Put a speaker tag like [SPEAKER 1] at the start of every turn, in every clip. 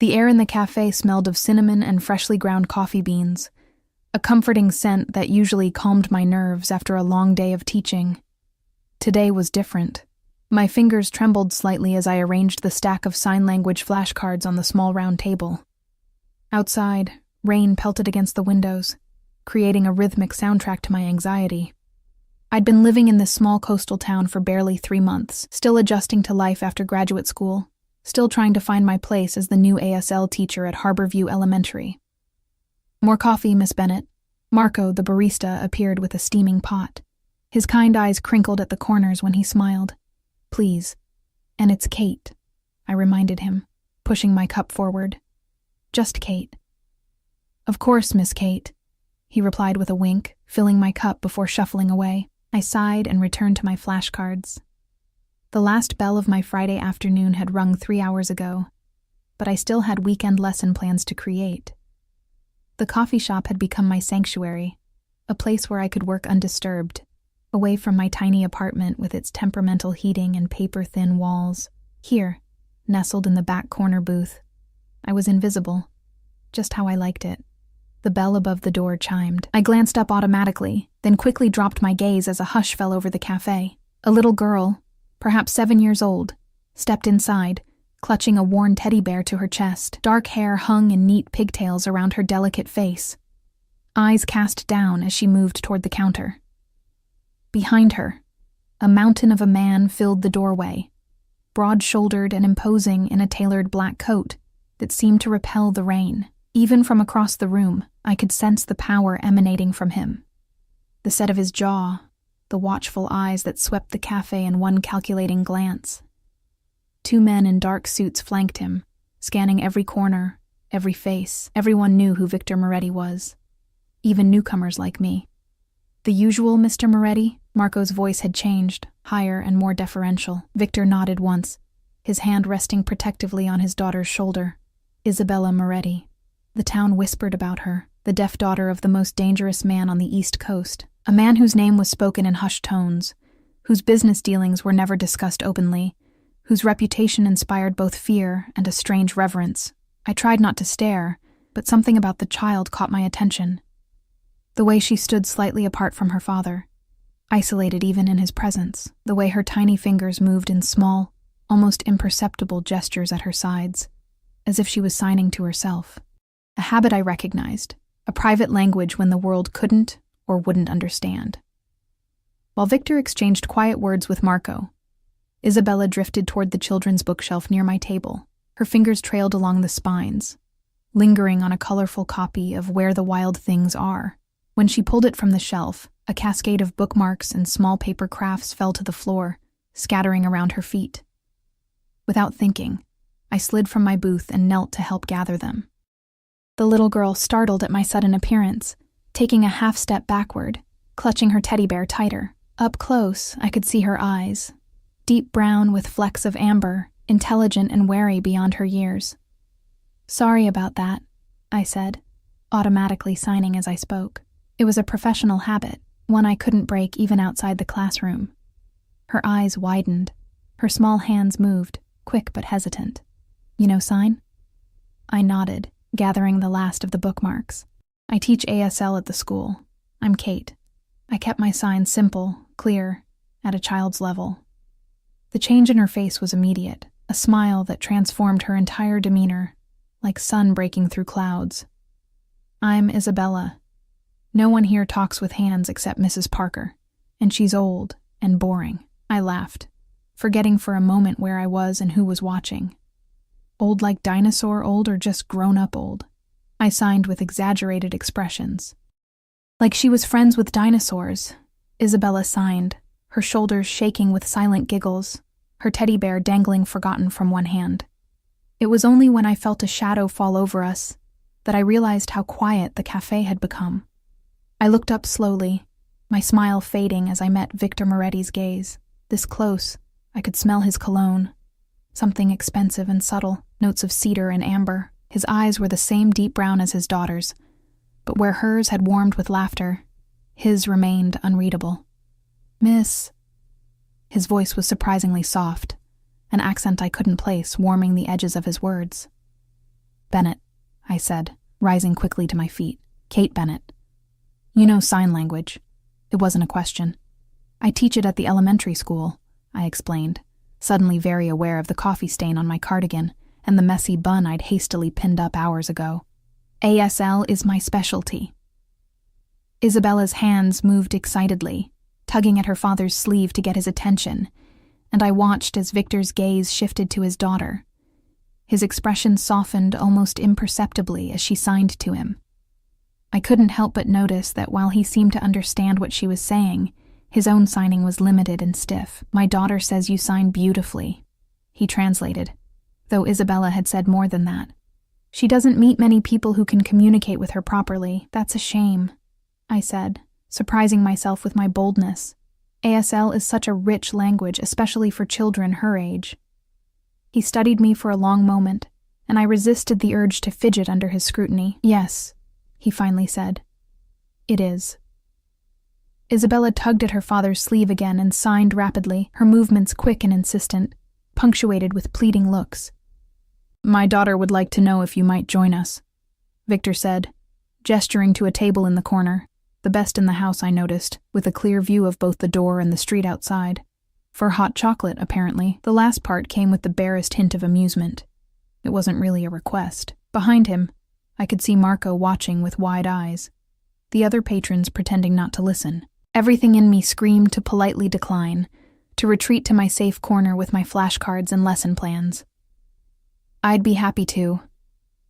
[SPEAKER 1] The air in the cafe smelled of cinnamon and freshly ground coffee beans, a comforting scent that usually calmed my nerves after a long day of teaching. Today was different. My fingers trembled slightly as I arranged the stack of sign language flashcards on the small round table. Outside, rain pelted against the windows, creating a rhythmic soundtrack to my anxiety. I'd been living in this small coastal town for barely 3 months, still adjusting to life after graduate school, still trying to find my place as the new ASL teacher at Harborview Elementary. "More coffee, Miss Bennett." Marco, the barista, appeared with a steaming pot. His kind eyes crinkled at the corners when he smiled. "Please. And it's Kate," I reminded him, pushing my cup forward. "Just Kate." "Of course, Miss Kate," he replied with a wink, filling my cup before shuffling away. I sighed and returned to my flashcards. The last bell of my Friday afternoon had rung 3 hours ago, but I still had weekend lesson plans to create. The coffee shop had become my sanctuary, a place where I could work undisturbed, away from my tiny apartment with its temperamental heating and paper-thin walls. Here, nestled in the back corner booth, I was invisible, just how I liked it. The bell above the door chimed. I glanced up automatically, then quickly dropped my gaze as a hush fell over the cafe. A little girl, perhaps 7 years old, stepped inside, clutching a worn teddy bear to her chest. Dark hair hung in neat pigtails around her delicate face, eyes cast down as she moved toward the counter. Behind her, a mountain of a man filled the doorway, broad-shouldered and imposing in a tailored black coat that seemed to repel the rain. Even from across the room, I could sense the power emanating from him. The set of his jaw, the watchful eyes that swept the cafe in one calculating glance. 2 men in dark suits flanked him, scanning every corner, every face. Everyone knew who Victor Moretti was, even newcomers like me. "The usual Mr. Moretti?" Marco's voice had changed, higher and more deferential. Victor nodded once, his hand resting protectively on his daughter's shoulder. "Isabella Moretti." The town whispered about her, the deaf daughter of the most dangerous man on the East Coast, a man whose name was spoken in hushed tones, whose business dealings were never discussed openly, whose reputation inspired both fear and a strange reverence. I tried not to stare, but something about the child caught my attention. The way she stood slightly apart from her father, isolated even in his presence, the way her tiny fingers moved in small, almost imperceptible gestures at her sides, as if she was signing to herself. A habit I recognized, a private language when the world couldn't or wouldn't understand. While Victor exchanged quiet words with Marco, Isabella drifted toward the children's bookshelf near my table. Her fingers trailed along the spines, lingering on a colorful copy of Where the Wild Things Are. When she pulled it from the shelf, a cascade of bookmarks and small paper crafts fell to the floor, scattering around her feet. Without thinking, I slid from my booth and knelt to help gather them. The little girl startled at my sudden appearance, taking a half step backward, clutching her teddy bear tighter. Up close, I could see her eyes, deep brown with flecks of amber, intelligent and wary beyond her years. "Sorry about that," I said, automatically signing as I spoke. It was a professional habit, one I couldn't break even outside the classroom. Her eyes widened, her small hands moved, quick but hesitant. "You know sign?" I nodded, gathering the last of the bookmarks. "I teach ASL at the school. I'm Kate." I kept my sign simple, clear, at a child's level. The change in her face was immediate, a smile that transformed her entire demeanor, like sun breaking through clouds. "I'm Isabella. No one here talks with hands except Mrs. Parker, and she's old and boring." I laughed, forgetting for a moment where I was and who was watching. Old like dinosaur old or just grown-up old? I signed with exaggerated expressions. Like she was friends with dinosaurs, Isabella signed, her shoulders shaking with silent giggles, her teddy bear dangling forgotten from one hand. It was only when I felt a shadow fall over us that I realized how quiet the cafe had become. I looked up slowly, my smile fading as I met Victor Moretti's gaze. This close, I could smell his cologne, something expensive and subtle, notes of cedar and amber. His eyes were the same deep brown as his daughter's, but where hers had warmed with laughter, his remained unreadable. "Miss..." His voice was surprisingly soft, an accent I couldn't place warming the edges of his words. Bennett, I said, rising quickly to my feet. Kate Bennett. You know sign language. It wasn't a question. I teach it at the elementary school, I explained, suddenly very aware of the coffee stain on my cardigan and the messy bun I'd hastily pinned up hours ago. ASL is my specialty. Isabella's hands moved excitedly, tugging at her father's sleeve to get his attention, and I watched as Victor's gaze shifted to his daughter. His expression softened almost imperceptibly as she signed to him. I couldn't help but notice that while he seemed to understand what she was saying, his own signing was limited and stiff. My daughter says you sign beautifully, he translated, though Isabella had said more than that. She doesn't meet many people who can communicate with her properly. That's a shame, I said, surprising myself with my boldness. ASL is such a rich language, especially for children her age. He studied me for a long moment, and I resisted the urge to fidget under his scrutiny. Yes, he finally said. It is. Isabella tugged at her father's sleeve again and signed rapidly, her movements quick and insistent, punctuated with pleading looks. My daughter would like to know if you might join us, Victor said, gesturing to a table in the corner, the best in the house I noticed, with a clear view of both the door and the street outside. For hot chocolate, apparently, the last part came with the barest hint of amusement. It wasn't really a request. Behind him, I could see Marco watching with wide eyes, the other patrons pretending not to listen. Everything in me screamed to politely decline, to retreat to my safe corner with my flashcards and lesson plans. I'd be happy to,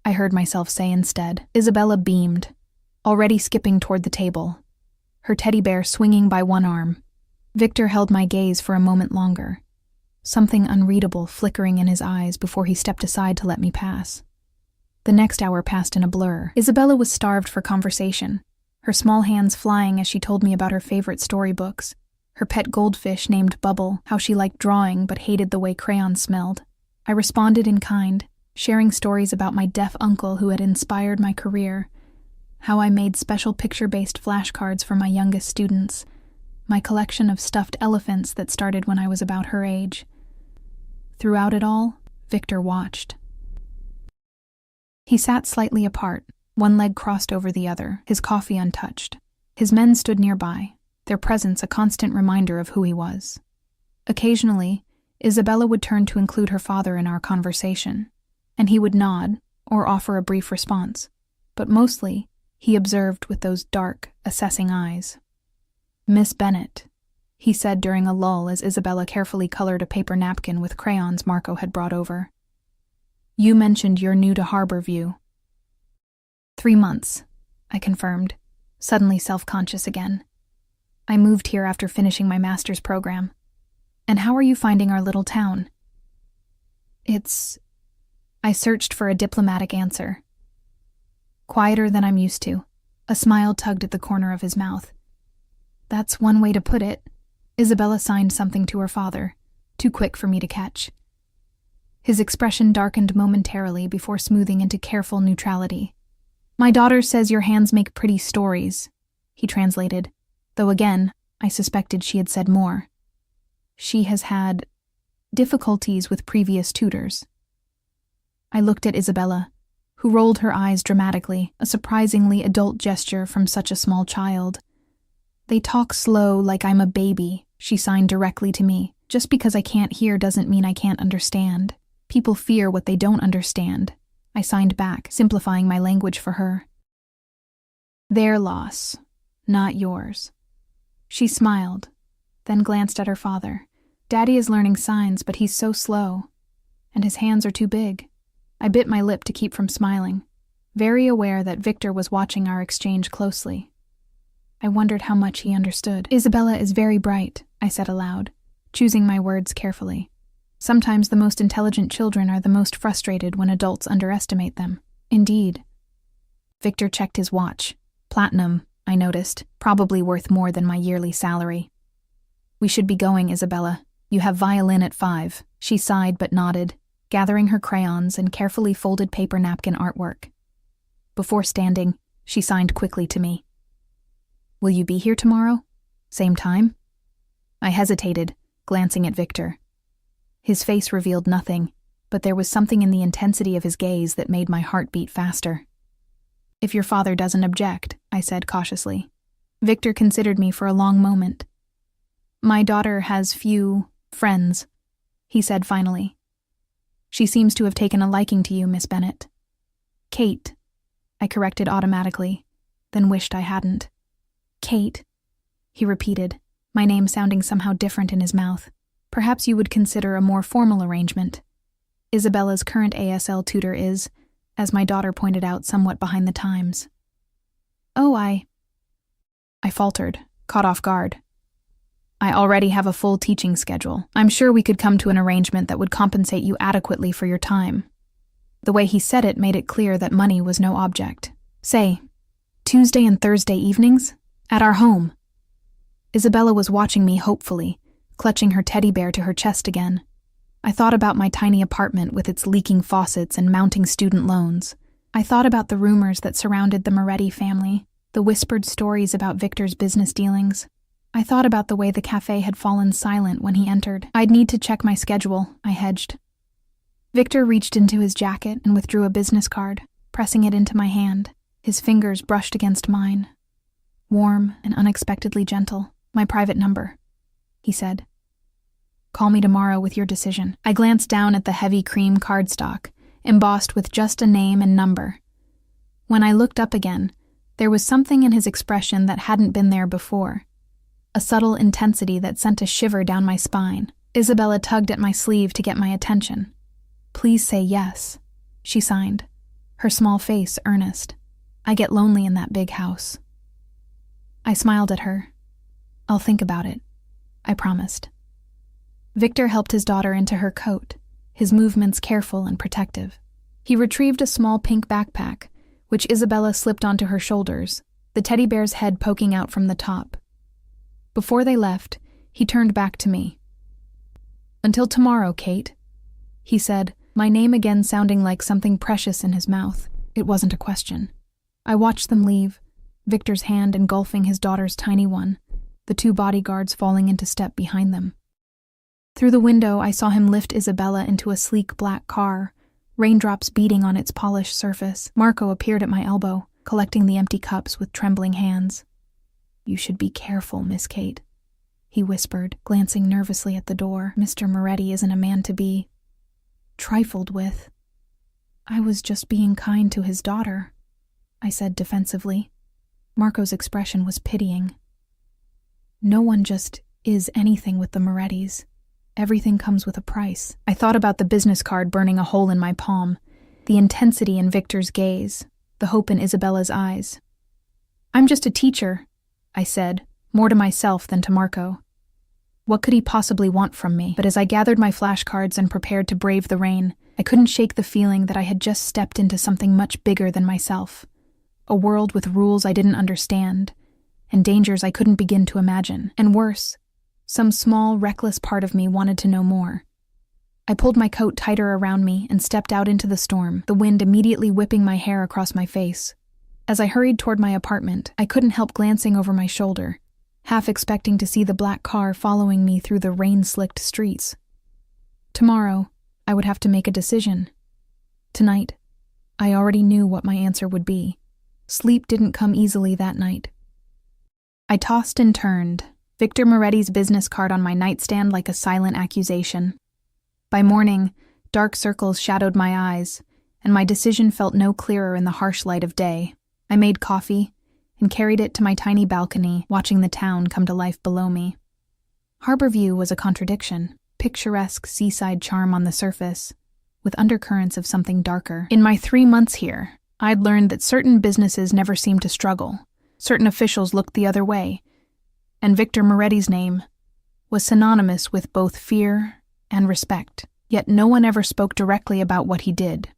[SPEAKER 1] I heard myself say instead. Isabella beamed, already skipping toward the table, her teddy bear swinging by one arm. Victor held my gaze for a moment longer, something unreadable flickering in his eyes before he stepped aside to let me pass. The next hour passed in a blur. Isabella was starved for conversation, her small hands flying as she told me about her favorite storybooks, her pet goldfish named Bubble, how she liked drawing but hated the way crayons smelled. I responded in kind, sharing stories about my deaf uncle who had inspired my career, how I made special picture-based flashcards for my youngest students, my collection of stuffed elephants that started when I was about her age. Throughout it all, Victor watched. He sat slightly apart, one leg crossed over the other, his coffee untouched. His men stood nearby, their presence a constant reminder of who he was. Occasionally, Isabella would turn to include her father in our conversation, and he would nod or offer a brief response, but mostly he observed with those dark, assessing eyes. Miss Bennett, he said during a lull as Isabella carefully colored a paper napkin with crayons Marco had brought over. You mentioned you're new to Harborview. 3 months, I confirmed, suddenly self-conscious again. I moved here after finishing my master's program. And how are you finding our little town? I searched for a diplomatic answer. Quieter than I'm used to. A smile tugged at the corner of his mouth. That's one way to put it. Isabella signed something to her father, too quick for me to catch. His expression darkened momentarily before smoothing into careful neutrality. My daughter says your hands make pretty stories, he translated, though again, I suspected she had said more. She has had difficulties with previous tutors. I looked at Isabella, who rolled her eyes dramatically, a surprisingly adult gesture from such a small child. They talk slow like I'm a baby, she signed directly to me. Just because I can't hear doesn't mean I can't understand. People fear what they don't understand. I signed back, simplifying my language for her. Their loss, not yours. She smiled, then glanced at her father. Daddy is learning signs, but he's so slow, and his hands are too big. I bit my lip to keep from smiling, very aware that Victor was watching our exchange closely. I wondered how much he understood. Isabella is very bright, I said aloud, choosing my words carefully. Sometimes the most intelligent children are the most frustrated when adults underestimate them. Indeed. Victor checked his watch. Platinum, I noticed, probably worth more than my yearly salary. We should be going, Isabella. You have violin at 5. She sighed but nodded, gathering her crayons and carefully folded paper napkin artwork. Before standing, she signed quickly to me. Will you be here tomorrow? Same time? I hesitated, glancing at Victor. His face revealed nothing, but there was something in the intensity of his gaze that made my heart beat faster. "If your father doesn't object," I said cautiously. Victor considered me for a long moment. "My daughter has few friends," he said finally. "She seems to have taken a liking to you, Miss Bennet." "Kate," I corrected automatically, then wished I hadn't. "Kate," he repeated, my name sounding somehow different in his mouth. "Perhaps you would consider a more formal arrangement. Isabella's current ASL tutor is, as my daughter pointed out, somewhat behind the times." "Oh, I faltered, caught off guard. "I already have a full teaching schedule. I'm sure we could come to an arrangement that would compensate you adequately for your time." The way he said it made it clear that money was no object. "Say, Tuesday and Thursday evenings? At our home." Isabella was watching me hopefully, clutching her teddy bear to her chest again. I thought about my tiny apartment with its leaking faucets and mounting student loans. I thought about the rumors that surrounded the Moretti family, the whispered stories about Victor's business dealings. I thought about the way the cafe had fallen silent when he entered. I'd need to check my schedule, I hedged. Victor reached into his jacket and withdrew a business card, pressing it into my hand. His fingers brushed against mine. "Warm and unexpectedly gentle. My private number," he said. "Call me tomorrow with your decision." I glanced down at the heavy cream cardstock, embossed with just a name and number. When I looked up again, there was something in his expression that hadn't been there before. A subtle intensity that sent a shiver down my spine. Isabella tugged at my sleeve to get my attention. "Please say yes," she signed, her small face earnest. "I get lonely in that big house." I smiled at her. "I'll think about it," I promised. Victor helped his daughter into her coat, his movements careful and protective. He retrieved a small pink backpack, which Isabella slipped onto her shoulders, the teddy bear's head poking out from the top. Before they left, he turned back to me. "Until tomorrow, Kate," he said, my name again sounding like something precious in his mouth. It wasn't a question. I watched them leave, Victor's hand engulfing his daughter's tiny one, the two bodyguards falling into step behind them. Through the window, I saw him lift Isabella into a sleek black car, raindrops beating on its polished surface. Marco appeared at my elbow, collecting the empty cups with trembling hands. "You should be careful, Miss Kate," he whispered, glancing nervously at the door. "Mr. Moretti isn't a man to be trifled with." "I was just being kind to his daughter," I said defensively. Marco's expression was pitying. "No one just is anything with the Morettis. Everything comes with a price." I thought about the business card burning a hole in my palm, the intensity in Victor's gaze, the hope in Isabella's eyes. "I'm just a teacher," I said, more to myself than to Marco. What could he possibly want from me? But as I gathered my flashcards and prepared to brave the rain, I couldn't shake the feeling that I had just stepped into something much bigger than myself. A world with rules I didn't understand, and dangers I couldn't begin to imagine. And worse, some small, reckless part of me wanted to know more. I pulled my coat tighter around me and stepped out into the storm, the wind immediately whipping my hair across my face. As I hurried toward my apartment, I couldn't help glancing over my shoulder, half expecting to see the black car following me through the rain-slicked streets. Tomorrow, I would have to make a decision. Tonight, I already knew what my answer would be. Sleep didn't come easily that night. I tossed and turned, Victor Moretti's business card on my nightstand like a silent accusation. By morning, dark circles shadowed my eyes, and my decision felt no clearer in the harsh light of day. I made coffee and carried it to my tiny balcony, watching the town come to life below me. Harborview was a contradiction, picturesque seaside charm on the surface, with undercurrents of something darker. In my 3 months here, I'd learned that certain businesses never seemed to struggle, certain officials looked the other way, and Victor Moretti's name was synonymous with both fear and respect. Yet no one ever spoke directly about what he did.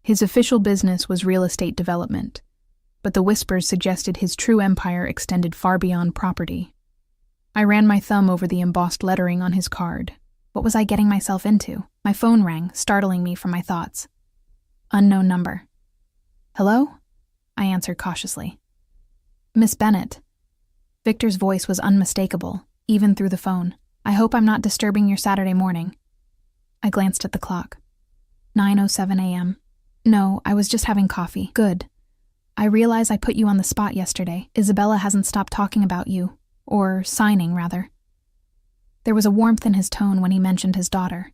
[SPEAKER 1] His official business was real estate development, but the whispers suggested his true empire extended far beyond property. I ran my thumb over the embossed lettering on his card. What was I getting myself into? My phone rang, startling me from my thoughts. Unknown number. "Hello?" I answered cautiously. "Miss Bennet." Victor's voice was unmistakable, even through the phone. "I hope I'm not disturbing your Saturday morning." I glanced at the clock. 9:07 a.m. No, I was just having coffee. Good. I realize I put you on the spot yesterday. Isabella hasn't stopped talking about you. Or signing, rather. There was a warmth in his tone when he mentioned his daughter.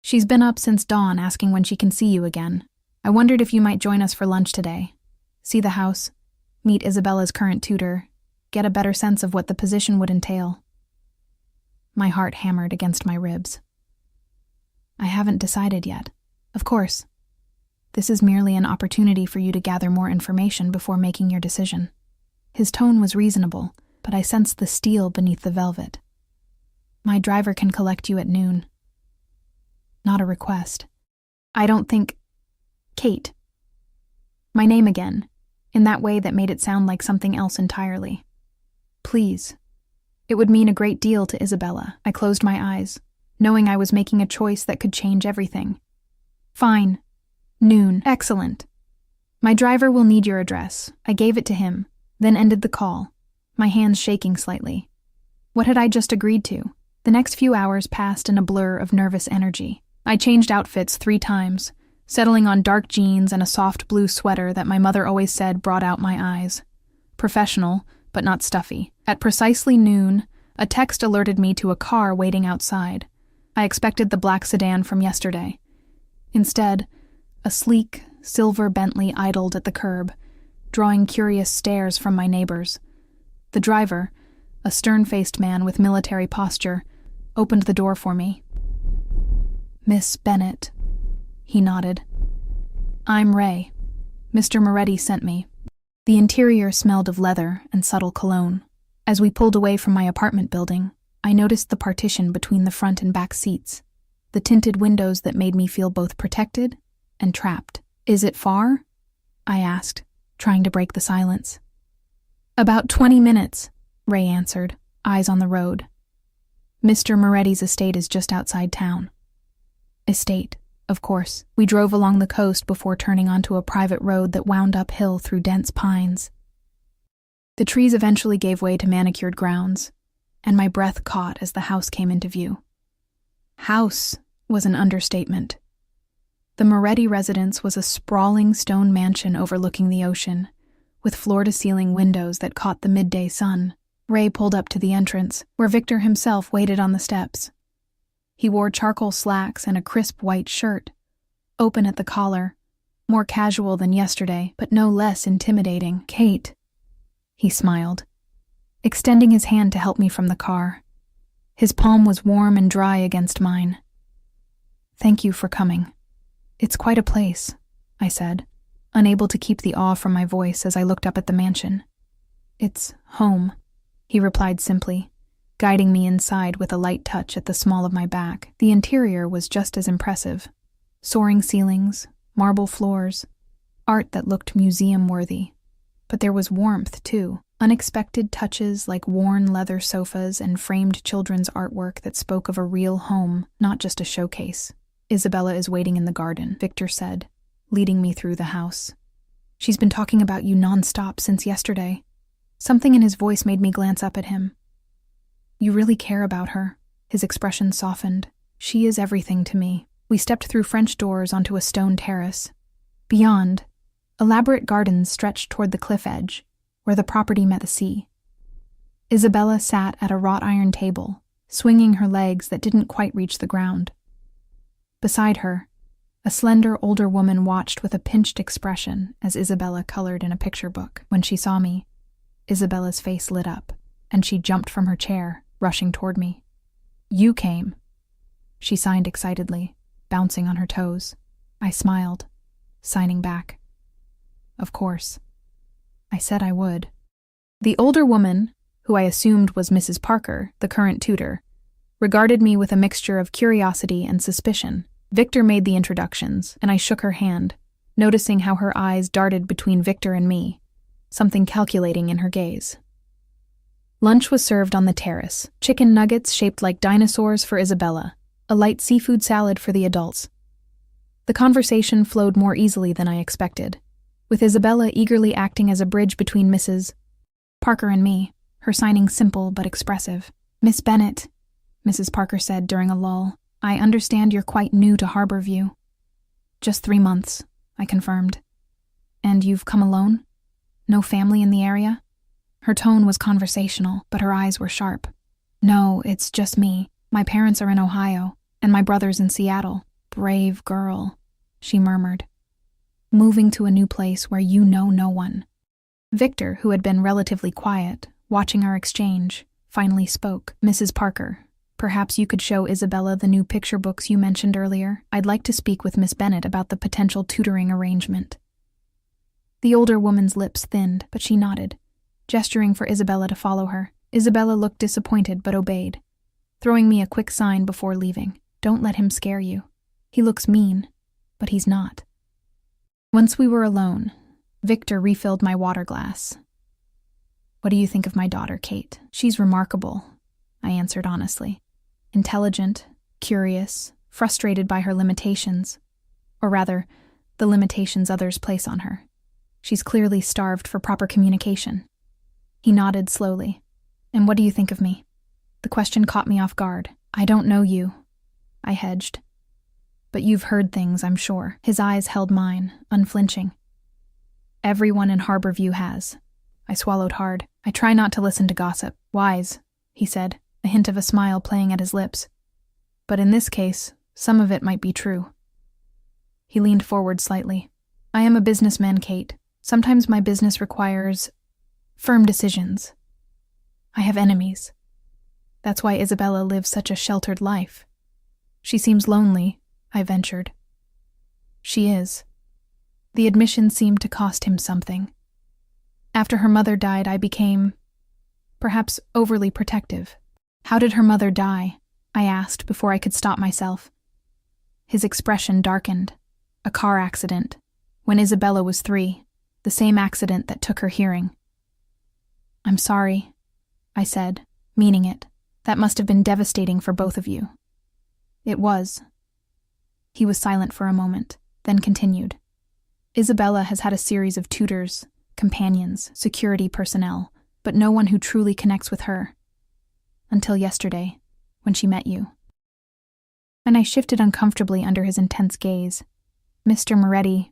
[SPEAKER 1] She's been up since dawn asking when she can see you again. I wondered if you might join us for lunch today. See the house, meet Isabella's current tutor, get a better sense of what the position would entail. My heart hammered against my ribs. I haven't decided yet. Of course. This is merely an opportunity for you to gather more information before making your decision. His tone was reasonable, but I sensed the steel beneath the velvet. My driver can collect you at noon. Not a request. I don't think... Kate. My name again, in that way that made it sound like something else entirely. Please. It would mean a great deal to Isabella. I closed my eyes, knowing I was making a choice that could change everything. Fine. Noon. Excellent. My driver will need your address. I gave it to him, then ended the call, my hands shaking slightly. What had I just agreed to? The next few hours passed in a blur of nervous energy. I changed outfits 3 times, settling on dark jeans and a soft blue sweater that my mother always said brought out my eyes. Professional, but not stuffy. At precisely noon, a text alerted me to a car waiting outside. I expected the black sedan from yesterday. Instead, a sleek, silver Bentley idled at the curb, drawing curious stares from my neighbors. The driver, a stern-faced man with military posture, opened the door for me. Miss Bennett, he nodded. I'm Ray. Mr. Moretti sent me. The interior smelled of leather and subtle cologne. As we pulled away from my apartment building, I noticed the partition between the front and back seats, the tinted windows that made me feel both protected and trapped. Is it far? I asked, trying to break the silence. About 20 minutes, Ray answered, eyes on the road. Mr. Moretti's estate is just outside town. Estate, of course. We drove along the coast before turning onto a private road that wound uphill through dense pines. The trees eventually gave way to manicured grounds, and my breath caught as the house came into view. House was an understatement. The Moretti residence was a sprawling stone mansion overlooking the ocean, with floor-to-ceiling windows that caught the midday sun. Ray pulled up to the entrance, where Victor himself waited on the steps. He wore charcoal slacks and a crisp white shirt, open at the collar, more casual than yesterday, but no less intimidating. Kate, he smiled, extending his hand to help me from the car. His palm was warm and dry against mine. Thank you for coming. It's quite a place, I said, unable to keep the awe from my voice as I looked up at the mansion. It's home, he replied simply, guiding me inside with a light touch at the small of my back. The interior was just as impressive. Soaring ceilings, marble floors, art that looked museum-worthy. But there was warmth, too. Unexpected touches like worn leather sofas and framed children's artwork that spoke of a real home, not just a showcase. Isabella is waiting in the garden, Victor said, leading me through the house. She's been talking about you nonstop since yesterday. Something in his voice made me glance up at him. You really care about her. His expression softened. She is everything to me. We stepped through French doors onto a stone terrace. Beyond, elaborate gardens stretched toward the cliff edge, where the property met the sea. Isabella sat at a wrought iron table, swinging her legs that didn't quite reach the ground. Beside her, a slender older woman watched with a pinched expression as Isabella colored in a picture book. When she saw me, Isabella's face lit up, and she jumped from her chair, rushing toward me. You came, she signed excitedly, bouncing on her toes. I smiled, signing back. Of course. I said I would. The older woman, who I assumed was Mrs. Parker, the current tutor, regarded me with a mixture of curiosity and suspicion. Victor made the introductions, and I shook her hand, noticing how her eyes darted between Victor and me, something calculating in her gaze. Lunch was served on the terrace, chicken nuggets shaped like dinosaurs for Isabella, a light seafood salad for the adults. The conversation flowed more easily than I expected, with Isabella eagerly acting as a bridge between Mrs. Parker and me, her signing simple but expressive. Miss Bennett, Mrs. Parker said during a lull, I understand you're quite new to Harborview. Just 3 months, I confirmed. And you've come alone? No family in the area? Her tone was conversational, but her eyes were sharp. No, it's just me. My parents are in Ohio, and my brother's in Seattle. Brave girl, she murmured. Moving to a new place where you know no one. Victor, who had been relatively quiet, watching our exchange, finally spoke. Mrs. Parker, perhaps you could show Isabella the new picture books you mentioned earlier. I'd like to speak with Miss Bennett about the potential tutoring arrangement. The older woman's lips thinned, but she nodded, gesturing for Isabella to follow her. Isabella looked disappointed but obeyed, throwing me a quick sign before leaving. Don't let him scare you. He looks mean, but he's not. Once we were alone, Victor refilled my water glass. What do you think of my daughter, Kate? She's remarkable, I answered honestly. Intelligent, curious, frustrated by her limitations, or rather, the limitations others place on her. She's clearly starved for proper communication. He nodded slowly. And what do you think of me? The question caught me off guard. I don't know you, I hedged. But you've heard things, I'm sure. His eyes held mine, unflinching. Everyone in Harborview has. I swallowed hard. I try not to listen to gossip. Wise, he said, a hint of a smile playing at his lips. But in this case, some of it might be true. He leaned forward slightly. I am a businessman, Kate. Sometimes my business requires firm decisions. I have enemies. That's why Isabella lives such a sheltered life. She seems lonely, I ventured. She is. The admission seemed to cost him something. After her mother died, I became, perhaps, overly protective. How did her mother die? I asked before I could stop myself. His expression darkened. A car accident. When Isabella was 3, the same accident that took her hearing. I'm sorry, I said, meaning it. That must have been devastating for both of you. It was. He was silent for a moment, then continued. Isabella has had a series of tutors, companions, security personnel, but no one who truly connects with her. Until yesterday, when she met you. And I shifted uncomfortably under his intense gaze. Mr. Moretti.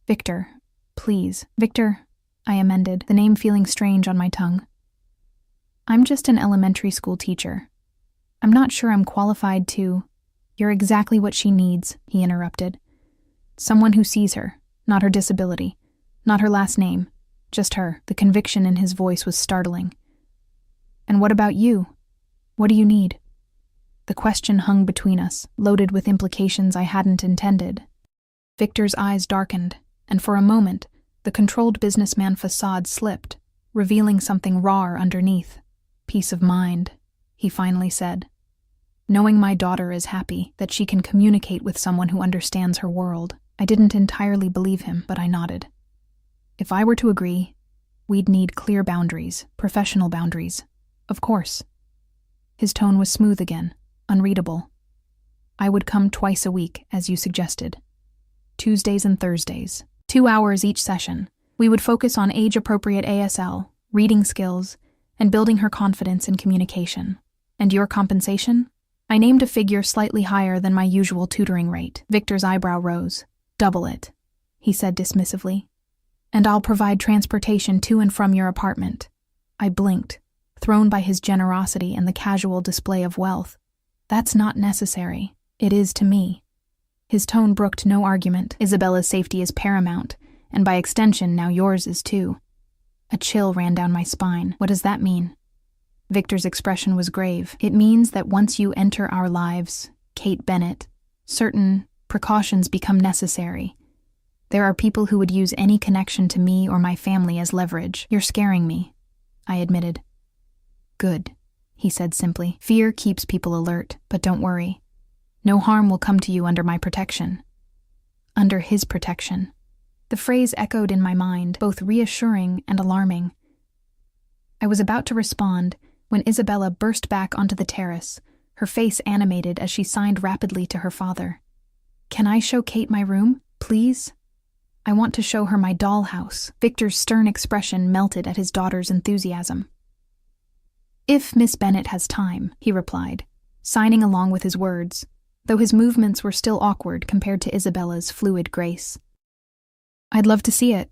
[SPEAKER 1] Victor, please. Victor, I amended, the name feeling strange on my tongue. I'm just an elementary school teacher. I'm not sure I'm qualified to... You're exactly what she needs, he interrupted. Someone who sees her, not her disability, not her last name, just her. The conviction in his voice was startling. And what about you? What do you need? The question hung between us, loaded with implications I hadn't intended. Victor's eyes darkened, and for a moment, the controlled businessman facade slipped, revealing something raw underneath. Peace of mind, he finally said. Knowing my daughter is happy, that she can communicate with someone who understands her world. I didn't entirely believe him, but I nodded. If I were to agree, we'd need clear boundaries, professional boundaries. Of course. His tone was smooth again, unreadable. I would come twice a week, as you suggested. Tuesdays and Thursdays. 2 hours each session. We would focus on age-appropriate ASL, reading skills, and building her confidence in communication. And your compensation? I named a figure slightly higher than my usual tutoring rate. Victor's eyebrow rose. Double it, he said dismissively. And I'll provide transportation to and from your apartment. I blinked, thrown by his generosity and the casual display of wealth. That's not necessary. It is to me. His tone brooked no argument. Isabella's safety is paramount, and by extension now yours is too. A chill ran down my spine. What does that mean? Victor's expression was grave. It means that once you enter our lives, Kate Bennett, certain precautions become necessary. There are people who would use any connection to me or my family as leverage. You're scaring me, I admitted. Good, he said simply. Fear keeps people alert, but don't worry. No harm will come to you under my protection. Under his protection. The phrase echoed in my mind, both reassuring and alarming. I was about to respond when Isabella burst back onto the terrace, her face animated as she signed rapidly to her father. Can I show Kate my room, please? I want to show her my dollhouse. Victor's stern expression melted at his daughter's enthusiasm. If Miss Bennett has time, he replied, signing along with his words. though his movements were still awkward compared to Isabella's fluid grace. "I'd love to see it."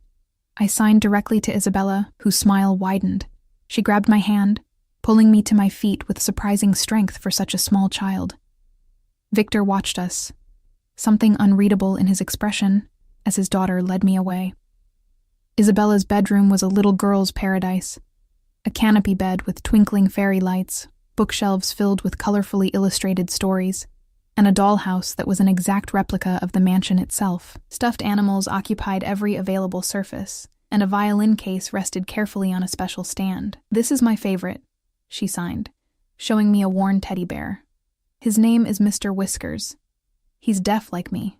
[SPEAKER 1] I signed directly to Isabella, whose smile widened. She grabbed my hand, pulling me to my feet with surprising strength for such a small child. Victor watched us, something unreadable in his expression, as his daughter led me away. Isabella's bedroom was a little girl's paradise. A canopy bed with twinkling fairy lights, bookshelves filled with colorfully illustrated stories, and a dollhouse that was an exact replica of the mansion itself. Stuffed animals occupied every available surface, and a violin case rested carefully on a special stand. "This is my favorite," she signed, showing me a worn teddy bear. "His name is Mr. Whiskers. He's deaf like me."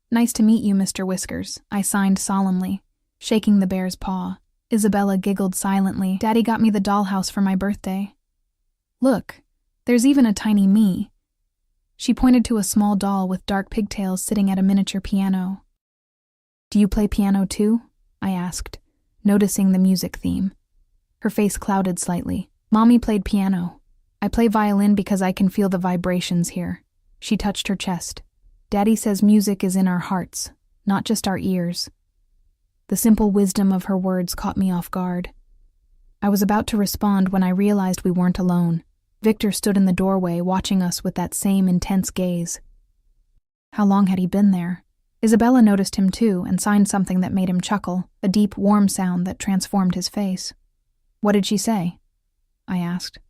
[SPEAKER 1] "Nice to meet you, Mr. Whiskers," I signed solemnly, shaking the bear's paw. Isabella giggled silently. "Daddy got me the dollhouse for my birthday. Look, there's even a tiny me." She pointed to a small doll with dark pigtails sitting at a miniature piano. "Do you play piano too?" I asked, noticing the music theme. Her face clouded slightly. "Mommy played piano. I play violin because I can feel the vibrations here." She touched her chest. "Daddy says music is in our hearts, not just our ears." The simple wisdom of her words caught me off guard. I was about to respond when I realized we weren't alone. Victor stood in the doorway, watching us with that same intense gaze. How long had he been there? Isabella noticed him too and signed something that made him chuckle, a deep, warm sound that transformed his face. "What did she say?" I asked.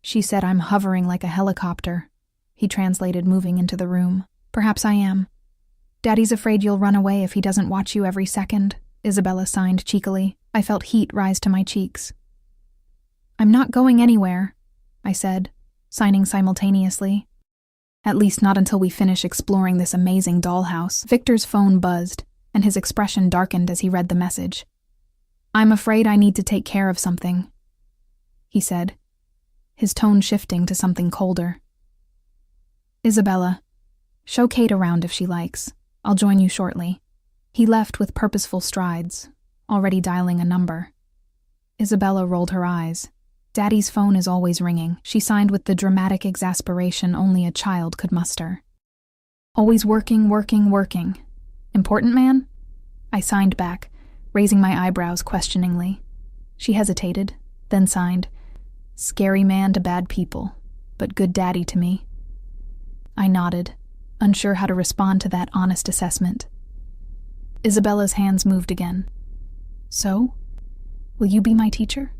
[SPEAKER 1] "She said I'm hovering like a helicopter," he translated, moving into the room. "Perhaps I am." "Daddy's afraid you'll run away if he doesn't watch you every second," Isabella signed cheekily. I felt heat rise to my cheeks. "I'm not going anywhere," I said, signing simultaneously. "At least not until we finish exploring this amazing dollhouse." Victor's phone buzzed, and his expression darkened as he read the message. "I'm afraid I need to take care of something," he said, his tone shifting to something colder. "Isabella, show Kate around if she likes. I'll join you shortly." He left with purposeful strides, already dialing a number. Isabella rolled her eyes. "Daddy's phone is always ringing," she signed with the dramatic exasperation only a child could muster. "Always working, working, working. Important man?" I signed back, raising my eyebrows questioningly. She hesitated, then signed, "Scary man to bad people, but good daddy to me." I nodded, unsure how to respond to that honest assessment. Isabella's hands moved again. "So, will you be my teacher?"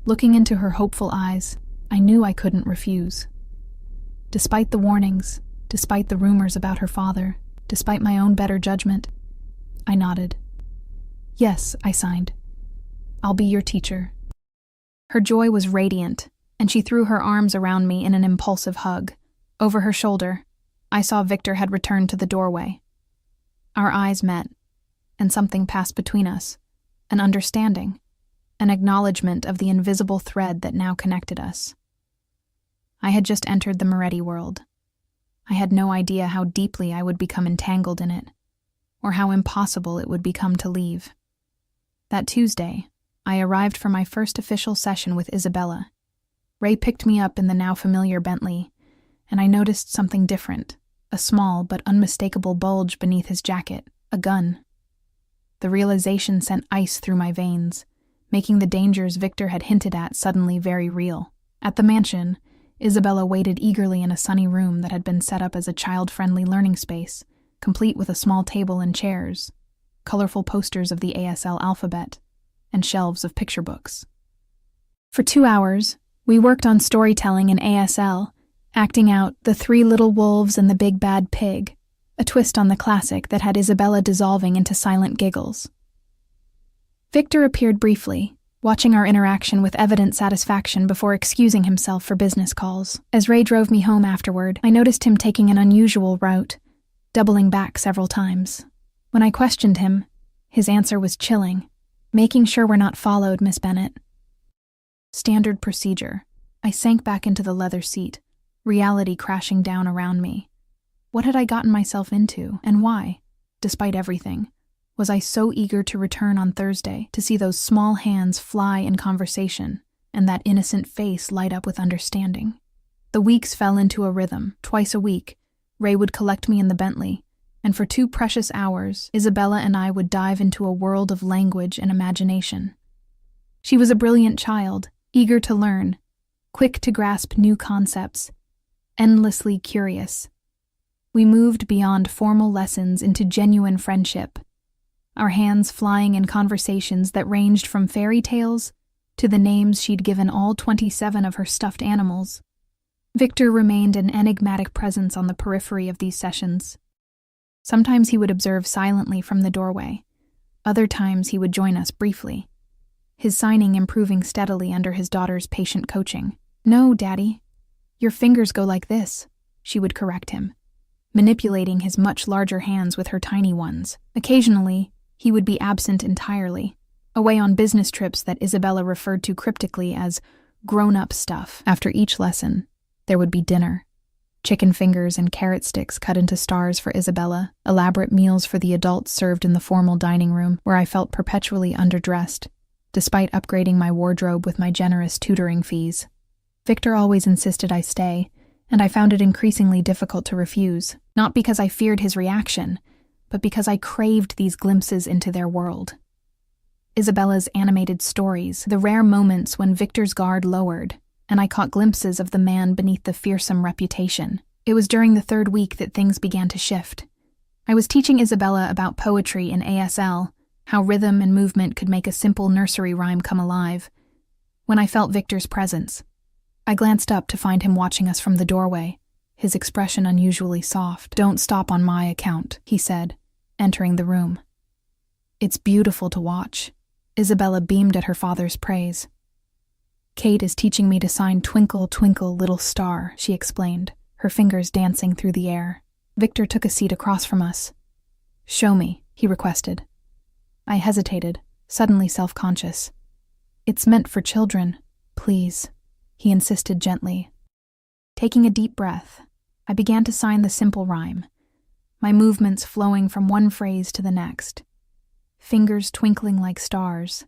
[SPEAKER 1] Looking into her hopeful eyes, I knew I couldn't refuse. Despite the warnings, despite the rumors about her father, despite my own better judgment, I nodded. "Yes," I signed. "I'll be your teacher." Her joy was radiant, and she threw her arms around me in an impulsive hug. Over her shoulder, I saw Victor had returned to the doorway. Our eyes met, and something passed between us, an understanding, an acknowledgement of the invisible thread that now connected us. I had just entered the Moretti world. I had no idea how deeply I would become entangled in it, or how impossible it would become to leave. That Tuesday, I arrived for my first official session with Isabella. Ray picked me up in the now familiar Bentley, and I noticed something different, a small but unmistakable bulge beneath his jacket, a gun. The realization sent ice through my veins, making the dangers Victor had hinted at suddenly very real. At the mansion, Isabella waited eagerly in a sunny room that had been set up as a child-friendly learning space, complete with a small table and chairs, colorful posters of the ASL alphabet, and shelves of picture books. For 2 hours, we worked on storytelling in ASL, acting out The Three Little Wolves and the Big Bad Pig, a twist on the classic that had Isabella dissolving into silent giggles. Victor appeared briefly, watching our interaction with evident satisfaction before excusing himself for business calls. As Ray drove me home afterward, I noticed him taking an unusual route, doubling back several times. When I questioned him, his answer was chilling. "Making sure we're not followed, Miss Bennett." Standard procedure. I sank back into the leather seat, reality crashing down around me. What had I gotten myself into, and why, despite everything, was I so eager to return on Thursday to see those small hands fly in conversation and that innocent face light up with understanding? The weeks fell into a rhythm. Twice a week, Ray would collect me in the Bentley, and for 2 precious hours, Isabella and I would dive into a world of language and imagination. She was a brilliant child, eager to learn, quick to grasp new concepts, endlessly curious. We moved beyond formal lessons into genuine friendship, our hands flying in conversations that ranged from fairy tales to the names she'd given all 27 of her stuffed animals. Victor remained an enigmatic presence on the periphery of these sessions. Sometimes he would observe silently from the doorway. Other times he would join us briefly, his signing improving steadily under his daughter's patient coaching. "No, Daddy, your fingers go like this," she would correct him, manipulating his much larger hands with her tiny ones. Occasionally, he would be absent entirely, away on business trips that Isabella referred to cryptically as grown-up stuff. After each lesson, there would be dinner. Chicken fingers and carrot sticks cut into stars for Isabella, elaborate meals for the adults served in the formal dining room where I felt perpetually underdressed, despite upgrading my wardrobe with my generous tutoring fees. Victor always insisted I stay, and I found it increasingly difficult to refuse, not because I feared his reaction, but because I craved these glimpses into their world. Isabella's animated stories, the rare moments when Victor's guard lowered, and I caught glimpses of the man beneath the fearsome reputation. It was during the 3rd week that things began to shift. I was teaching Isabella about poetry in ASL, how rhythm and movement could make a simple nursery rhyme come alive, when I felt Victor's presence. I glanced up to find him watching us from the doorway, his expression unusually soft. "Don't stop on my account," he said, entering the room. "It's beautiful to watch." Isabella beamed at her father's praise. "Kate is teaching me to sign Twinkle, Twinkle, Little Star," she explained, her fingers dancing through the air. Victor took a seat across from us. "Show me," he requested. I hesitated, suddenly self-conscious. "It's meant for children, please," he insisted gently. Taking a deep breath, I began to sign the simple rhyme, my movements flowing from one phrase to the next, fingers twinkling like stars,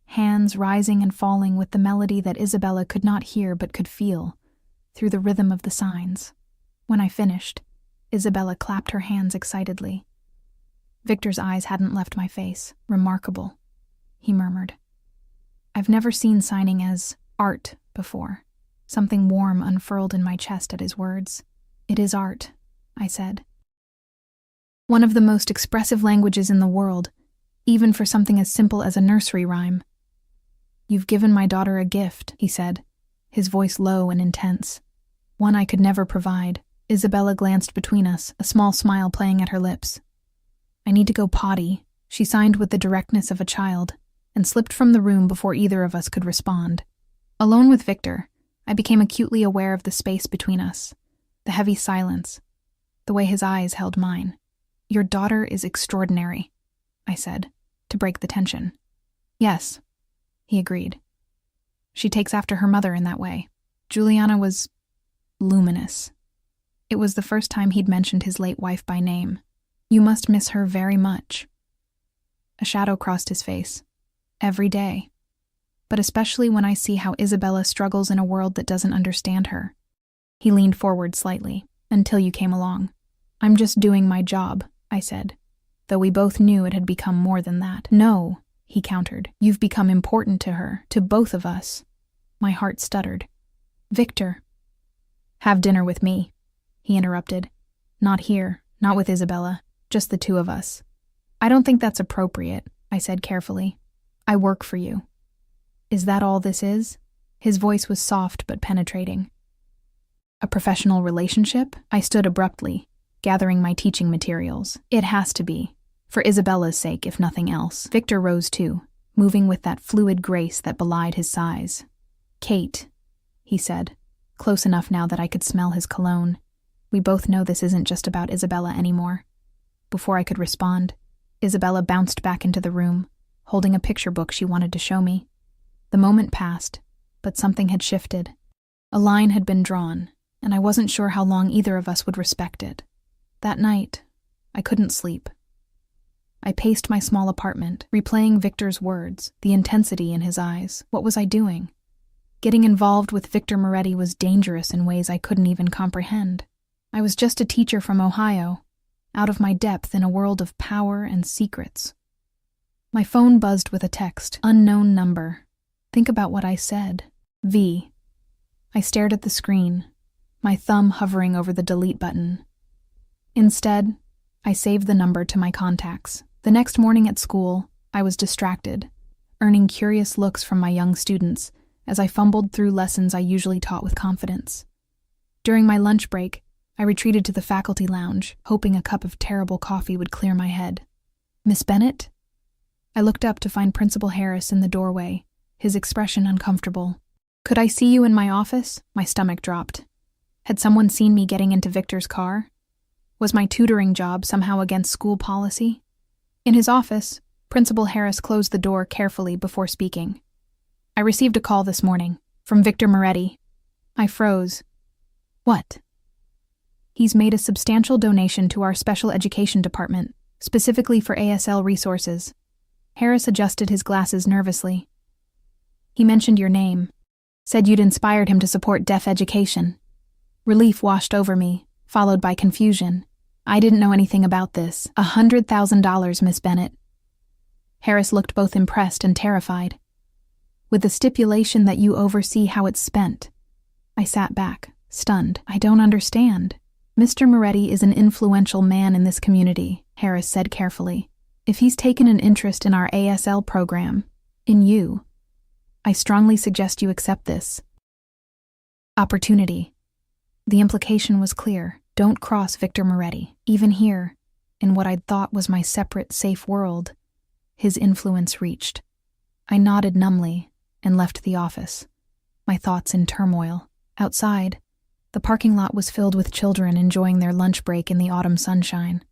[SPEAKER 1] hands rising and falling with the melody that Isabella could not hear but could feel, through the rhythm of the signs. When I finished, Isabella clapped her hands excitedly. Victor's eyes hadn't left my face. "Remarkable," he murmured. "I've never seen signing as art before." Something warm unfurled in my chest at his words. "It is art," I said. "One of the most expressive languages in the world, even for something as simple as a nursery rhyme." "You've given my daughter a gift," he said, his voice low and intense. "One I could never provide." Isabella glanced between us, a small smile playing at her lips. "I need to go potty," she signed with the directness of a child, and slipped from the room before either of us could respond. Alone with Victor, I became acutely aware of the space between us, the heavy silence, the way his eyes held mine. "Your daughter is extraordinary," I said, to break the tension. "Yes," he agreed. "She takes after her mother in that way." Juliana was luminous. It was the first time he'd mentioned his late wife by name. "You must miss her very much." A shadow crossed his face. "Every day. But especially when I see how Isabella struggles in a world that doesn't understand her." He leaned forward slightly. "Until you came along." "I'm just doing my job," I said, though we both knew it had become more than that. "No," he countered. "You've become important to her, to both of us." My heart stuttered. "Victor." "Have dinner with me," he interrupted. "Not here, not with Isabella, just the 2 of us." "I don't think that's appropriate," I said carefully. "I work for you." "Is that all this is?" His voice was soft but penetrating. "A professional relationship?" I stood abruptly, gathering my teaching materials. "It has to be, for Isabella's sake if nothing else." Victor rose too, moving with that fluid grace that belied his size. "Kate," he said, close enough now that I could smell his cologne. "We both know this isn't just about Isabella anymore." Before I could respond, Isabella bounced back into the room, holding a picture book she wanted to show me. The moment passed, but something had shifted. A line had been drawn, and I wasn't sure how long either of us would respect it. That night, I couldn't sleep. I paced my small apartment, replaying Victor's words, the intensity in his eyes. What was I doing? Getting involved with Victor Moretti was dangerous in ways I couldn't even comprehend. I was just a teacher from Ohio, out of my depth in a world of power and secrets. My phone buzzed with a text, unknown number. Think about what I said. V. I stared at the screen, my thumb hovering over the delete button. Instead, I saved the number to my contacts. The next morning at school, I was distracted, earning curious looks from my young students as I fumbled through lessons I usually taught with confidence. During my lunch break, I retreated to the faculty lounge, hoping a cup of terrible coffee would clear my head. "Miss Bennett?" I looked up to find Principal Harris in the doorway, his expression uncomfortable. "Could I see you in my office?" My stomach dropped. Had someone seen me getting into Victor's car? Was my tutoring job somehow against school policy? In his office, Principal Harris closed the door carefully before speaking. "I received a call this morning, from Victor Moretti." I froze. "What?" "He's made a substantial donation to our special education department, specifically for ASL resources." Harris adjusted his glasses nervously. "He mentioned your name, said you'd inspired him to support deaf education." Relief washed over me, followed by confusion. "I didn't know anything about this. $100,000, Miss Bennett." Harris looked both impressed and terrified. "With the stipulation that you oversee how it's spent." I sat back, stunned. "I don't understand." "Mr. Moretti is an influential man in this community," Harris said carefully. "If he's taken an interest in our ASL program, in you, I strongly suggest you accept this opportunity." The implication was clear. Don't cross Victor Moretti. Even here, in what I'd thought was my separate, safe world, his influence reached. I nodded numbly and left the office, my thoughts in turmoil. Outside, the parking lot was filled with children enjoying their lunch break in the autumn sunshine.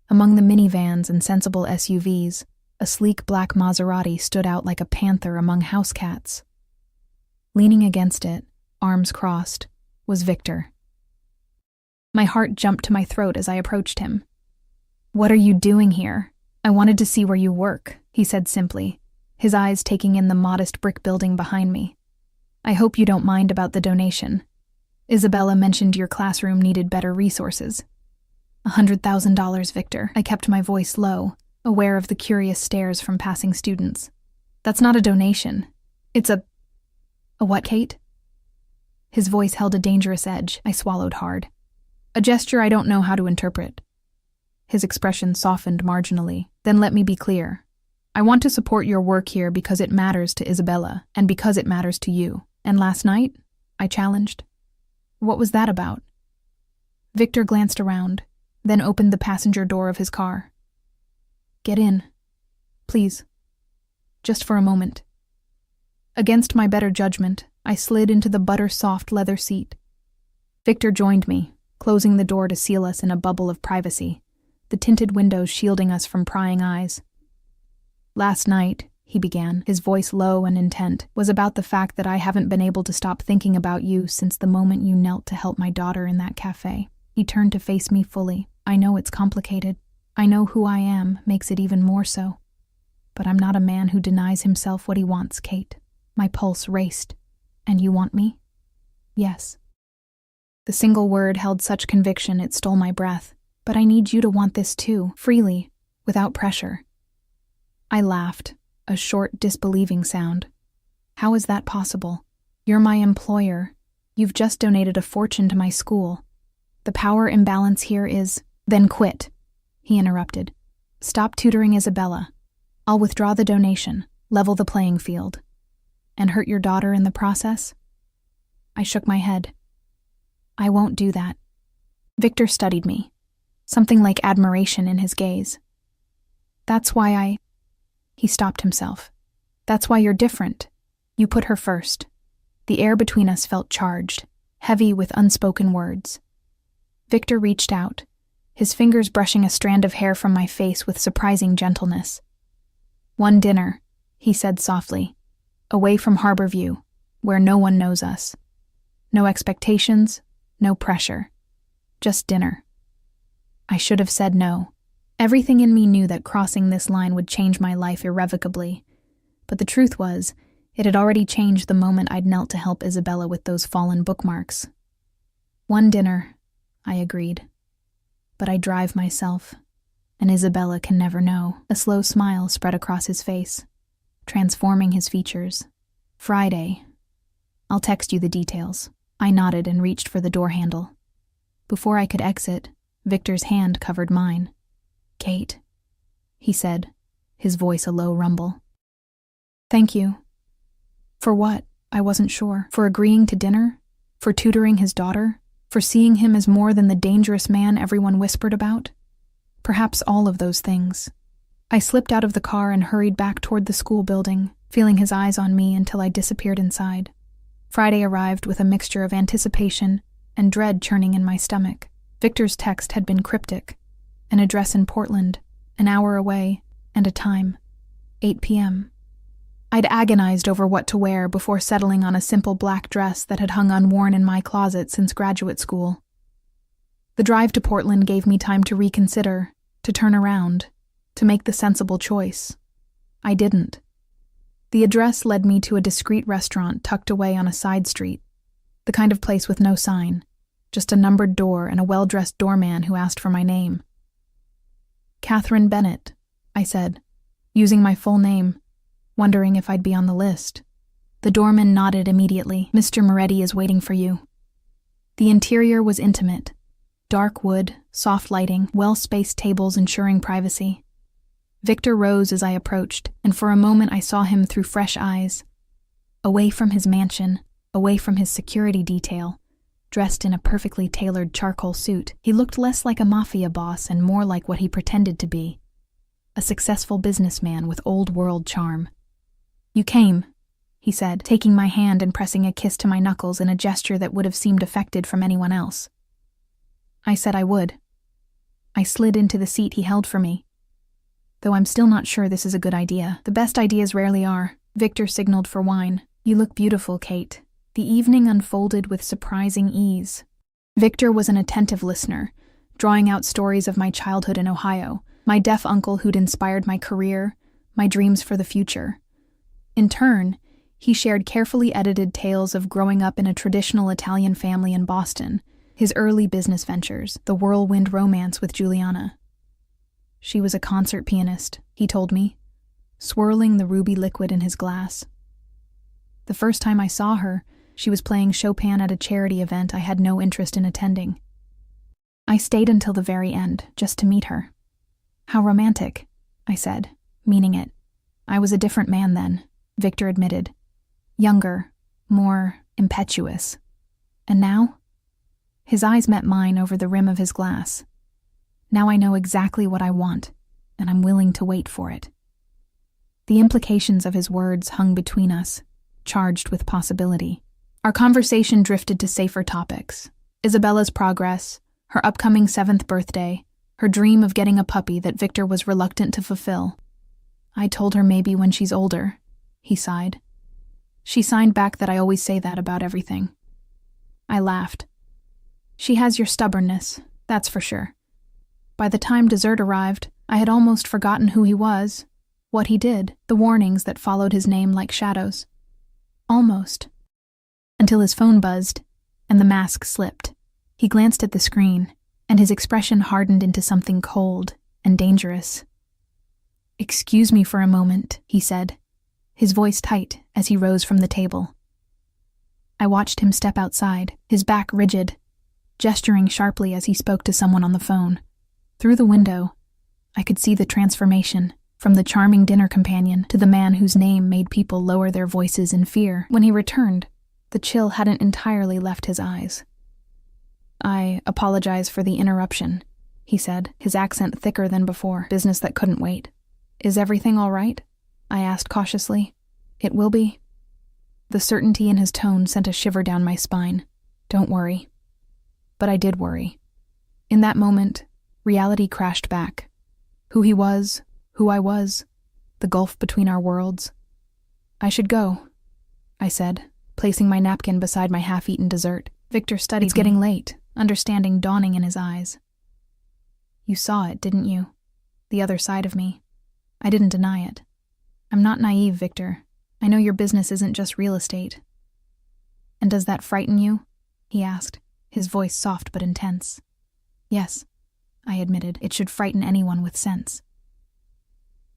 [SPEAKER 1] Among the minivans and sensible SUVs, a sleek black Maserati stood out like a panther among house cats. Leaning against it, arms crossed, was Victor. My heart jumped to my throat as I approached him. "What are you doing here? I wanted to see where you work," he said simply, his eyes taking in the modest brick building behind me. "I hope you don't mind about the donation. Isabella mentioned your classroom needed better resources." $100,000, Victor. I kept my voice low, aware of the curious stares from passing students. "That's not a donation. It's a what, Kate?" His voice held a dangerous edge. I swallowed hard. "A gesture I don't know how to interpret." His expression softened marginally. "Then let me be clear. I want to support your work here because it matters to Isabella, and because it matters to you." "And last night?" I challenged. "What was that about?" Victor glanced around, then opened the passenger door of his car. "Get in. Please. Just for a moment." Against my better judgment, I slid into the butter-soft leather seat. Victor joined me, closing the door to seal us in a bubble of privacy, the tinted windows shielding us from prying eyes. "Last night," he began, his voice low and intent, "was about the fact that I haven't been able to stop thinking about you since the moment you knelt to help my daughter in that cafe." He turned to face me fully. "I know it's complicated. I know who I am makes it even more so. But I'm not a man who denies himself what he wants, Kate." My pulse raced. "And you want me?" "Yes." The single word held such conviction it stole my breath. "But I need you to want this too, freely, without pressure." I laughed, a short, disbelieving sound. "How is that possible? You're my employer. You've just donated a fortune to my school. The power imbalance here is—" "Then quit," he interrupted. "Stop tutoring Isabella. I'll withdraw the donation, level the playing field. And hurt your daughter in the process?" I shook my head. "I won't do that." Victor studied me, something like admiration in his gaze. "That's why I—" He stopped himself. "That's why you're different. You put her first." The air between us felt charged, heavy with unspoken words. Victor reached out, his fingers brushing a strand of hair from my face with surprising gentleness. "One dinner," he said softly, "away from Harborview, where no one knows us. No expectations, no pressure. Just dinner." I should have said no. Everything in me knew that crossing this line would change my life irrevocably. But the truth was, It had already changed the moment I'd knelt to help Isabella with those fallen bookmarks. One dinner, I agreed. But I drive myself, and Isabella can never know. A slow smile spread across his face, transforming his features. Friday. I'll text you the details. I nodded and reached for the door handle. Before I could exit, Victor's hand covered mine. Kate, he said, his voice a low rumble. Thank you. For what? I wasn't sure. For agreeing to dinner? For tutoring his daughter? For seeing him as more than the dangerous man everyone whispered about? Perhaps all of those things. I slipped out of the car and hurried back toward the school building, feeling his eyes on me until I disappeared inside. Friday arrived with a mixture of anticipation and dread churning in my stomach. Victor's text had been cryptic. An address in Portland, an hour away, and a time, 8 p.m. I'd agonized over what to wear before settling on a simple black dress that had hung unworn in my closet since graduate school. The drive to Portland gave me time to reconsider, to turn around, to make the sensible choice. I didn't. The address led me to a discreet restaurant tucked away on a side street, the kind of place with no sign, just a numbered door and a well-dressed doorman who asked for my name. Catherine Bennett, I said, using my full name, wondering if I'd be on the list. The doorman nodded immediately. Mr. Moretti is waiting for you. The interior was intimate. Dark wood, soft lighting, well-spaced tables ensuring privacy. Victor rose as I approached, and for a moment I saw him through fresh eyes. Away from his mansion, away from his security detail, dressed in a perfectly tailored charcoal suit, he looked less like a mafia boss and more like what he pretended to be. A successful businessman with old-world charm. You came, he said, taking my hand and pressing a kiss to my knuckles in a gesture that would have seemed affected from anyone else. I said I would. I slid into the seat he held for me. Though I'm still not sure this is a good idea. The best ideas rarely are. Victor signaled for wine. You look beautiful, Kate. The evening unfolded with surprising ease. Victor was an attentive listener, drawing out stories of my childhood in Ohio, my deaf uncle who'd inspired my career, my dreams for the future. In turn, he shared carefully edited tales of growing up in a traditional Italian family in Boston, his early business ventures, the whirlwind romance with Juliana. She was a concert pianist, he told me, swirling the ruby liquid in his glass. The first time I saw her, she was playing Chopin at a charity event I had no interest in attending. I stayed until the very end, just to meet her. How romantic, I said, meaning it. I was a different man then, Victor admitted. Younger, more impetuous. And now? His eyes met mine over the rim of his glass. Now I know exactly what I want, and I'm willing to wait for it. The implications of his words hung between us, charged with possibility. Our conversation drifted to safer topics. Isabella's progress, her upcoming 7th birthday, her dream of getting a puppy that Victor was reluctant to fulfill. I told her maybe when she's older, he sighed. She signed back that I always say that about everything. I laughed. She has your stubbornness, that's for sure. By the time dessert arrived, I had almost forgotten who he was, what he did, the warnings that followed his name like shadows. Almost. Until his phone buzzed, and the mask slipped. He glanced at the screen, and his expression hardened into something cold and dangerous. "Excuse me for a moment," he said, his voice tight as he rose from the table. I watched him step outside, his back rigid, gesturing sharply as he spoke to someone on the phone. Through the window, I could see the transformation, from the charming dinner companion to the man whose name made people lower their voices in fear. When he returned, the chill hadn't entirely left his eyes. "I apologize for the interruption," he said, his accent thicker than before. "Business that couldn't wait. Is everything all right?" I asked cautiously. "It will be." The certainty in his tone sent a shiver down my spine. Don't worry. But I did worry. In that moment, reality crashed back. Who he was, who I was, the gulf between our worlds. "I should go," I said, placing my napkin beside my half-eaten dessert. Victor studied me. It's getting late, understanding dawning in his eyes. "You saw it, didn't you? The other side of me." I didn't deny it. "I'm not naive, Victor. I I know your business isn't just real estate. And does that frighten you? He asked, his voice soft but intense. Yes, I admitted. It should frighten anyone with sense.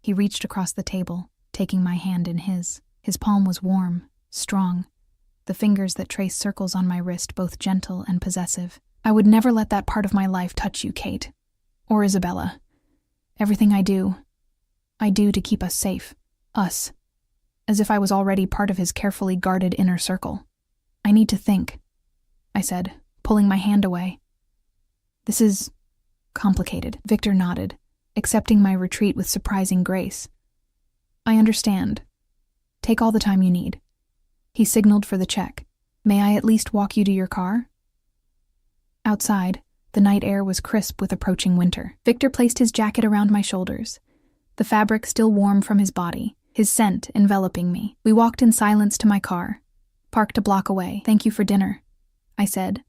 [SPEAKER 1] He reached across the table, taking my hand in his. His palm was warm, strong, the fingers that traced circles on my wrist both gentle and possessive. I would never let that part of my life touch you, Kate. Or Isabella. Everything I do to keep us safe. Us. As if I was already part of his carefully guarded inner circle. I need to think, I said, pulling my hand away. This is complicated. Victor nodded, accepting my retreat with surprising grace. I understand. Take all the time you need. He signaled for the check. May I at least walk you to your car? Outside, the night air was crisp with approaching winter. Victor placed his jacket around my shoulders, the fabric still warm from his body, his scent enveloping me. We walked in silence to my car, parked a block away. Thank you for dinner, I said,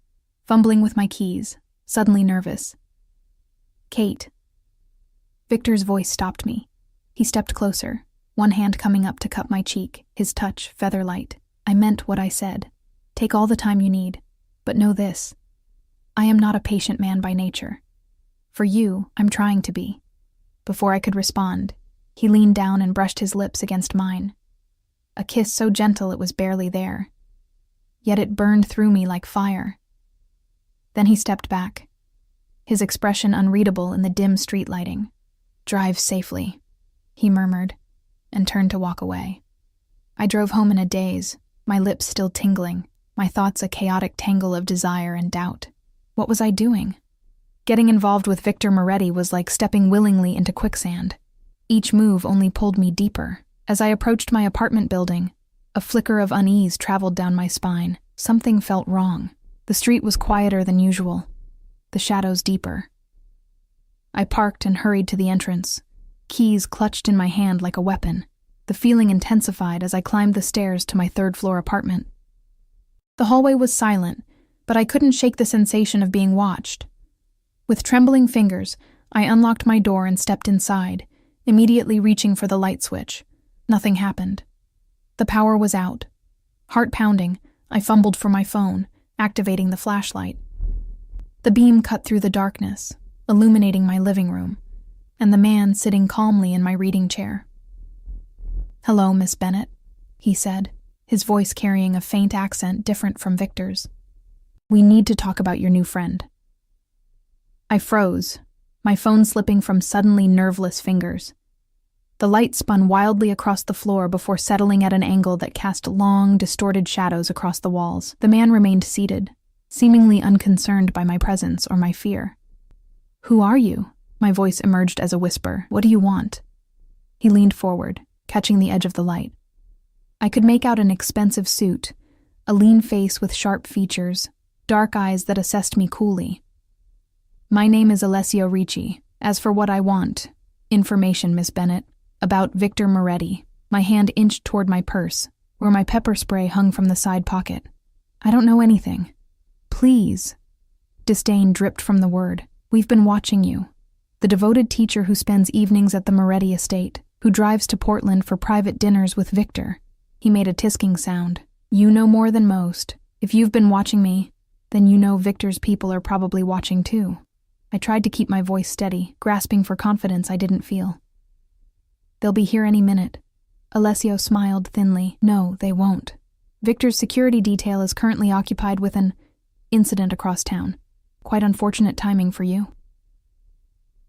[SPEAKER 1] fumbling with my keys, suddenly nervous. Kate. Victor's voice stopped me. He stepped closer, one hand coming up to cup my cheek, his touch feather-light. I meant what I said. Take all the time you need, but know this. I am not a patient man by nature. For you, I'm trying to be. Before I could respond, he leaned down and brushed his lips against mine. A kiss so gentle it was barely there. Yet it burned through me like fire. Then he stepped back, his expression unreadable in the dim street lighting. Drive safely, he murmured, and turned to walk away. I drove home in a daze, my lips still tingling, my thoughts a chaotic tangle of desire and doubt. What was I doing? Getting involved with Victor Moretti was like stepping willingly into quicksand. Each move only pulled me deeper. As I approached my apartment building, a flicker of unease traveled down my spine. Something felt wrong. The street was quieter than usual, the shadows deeper. I parked and hurried to the entrance, keys clutched in my hand like a weapon. The feeling intensified as I climbed the stairs to my third-floor apartment. The hallway was silent, but I couldn't shake the sensation of being watched. With trembling fingers, I unlocked my door and stepped inside, immediately reaching for the light switch. Nothing happened. The power was out. Heart pounding, I fumbled for my phone, activating the flashlight. The beam cut through the darkness, illuminating my living room, and the man sitting calmly in my reading chair. "Hello, Miss Bennett," he said, his voice carrying a faint accent different from Victor's. "We need to talk about your new friend." I froze, my phone slipping from suddenly nerveless fingers. The light spun wildly across the floor before settling at an angle that cast long, distorted shadows across the walls. The man remained seated, seemingly unconcerned by my presence or my fear. "Who are you?" My voice emerged as a whisper. "What do you want?" He leaned forward, catching the edge of the light. I could make out an expensive suit, a lean face with sharp features, dark eyes that assessed me coolly. "My name is Alessio Ricci. As for what I want, information, Miss Bennett, about Victor Moretti." My hand inched toward my purse, where my pepper spray hung from the side pocket. "I don't know anything." "Please." Disdain dripped from the word. "We've been watching you. The devoted teacher who spends evenings at the Moretti estate, who drives to Portland for private dinners with Victor." He made a tisking sound. "You know more than most. If you've been watching me, then you know Victor's people are probably watching too." I tried to keep my voice steady, grasping for confidence I didn't feel. "They'll be here any minute." Alessio smiled thinly. "No, they won't. Victor's security detail is currently occupied with an incident across town. Quite unfortunate timing for you."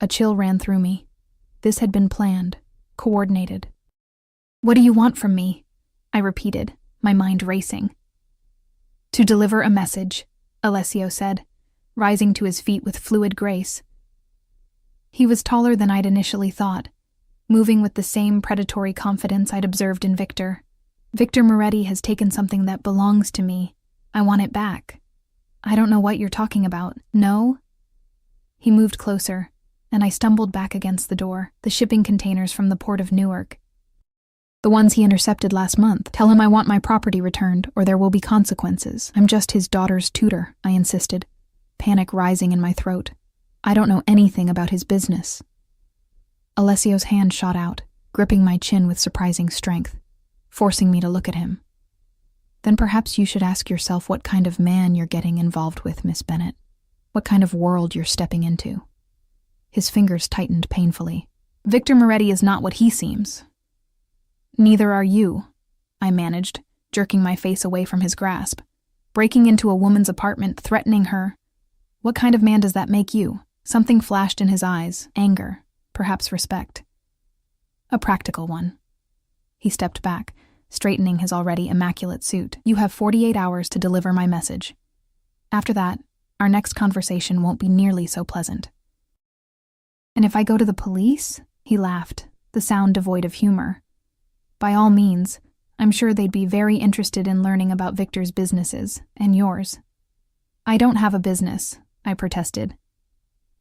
[SPEAKER 1] A chill ran through me. This had been planned, coordinated. "What do you want from me?" I repeated, my mind racing. "To deliver a message," Alessio said, rising to his feet with fluid grace. He was taller than I'd initially thought, moving with the same predatory confidence I'd observed in Victor. "Victor Moretti has taken something that belongs to me. I want it back." "I don't know what you're talking about." "No?" He moved closer, and I stumbled back against the door. "The shipping containers from the port of Newark. The ones he intercepted last month. Tell him I want my property returned, or there will be consequences." "I'm just his daughter's tutor," I insisted, panic rising in my throat. "I don't know anything about his business." Alessio's hand shot out, gripping my chin with surprising strength. forcing me to look at him. Then perhaps you should ask yourself what kind of man you're getting involved with, Miss Bennet. What kind of world you're stepping into. His fingers tightened painfully. Victor Moretti is not what he seems. Neither are you, I managed, jerking my face away from his grasp. Breaking into a woman's apartment, threatening her. What kind of man does that make you? Something flashed in his eyes, anger, perhaps respect. A practical one. He stepped back, straightening his already immaculate suit. You have 48 hours to deliver my message. After that, our next conversation won't be nearly so pleasant. And if I go to the police? He laughed, the sound devoid of humor. By all means, I'm sure they'd be very interested in learning about Victor's businesses, and yours. I don't have a business, I protested.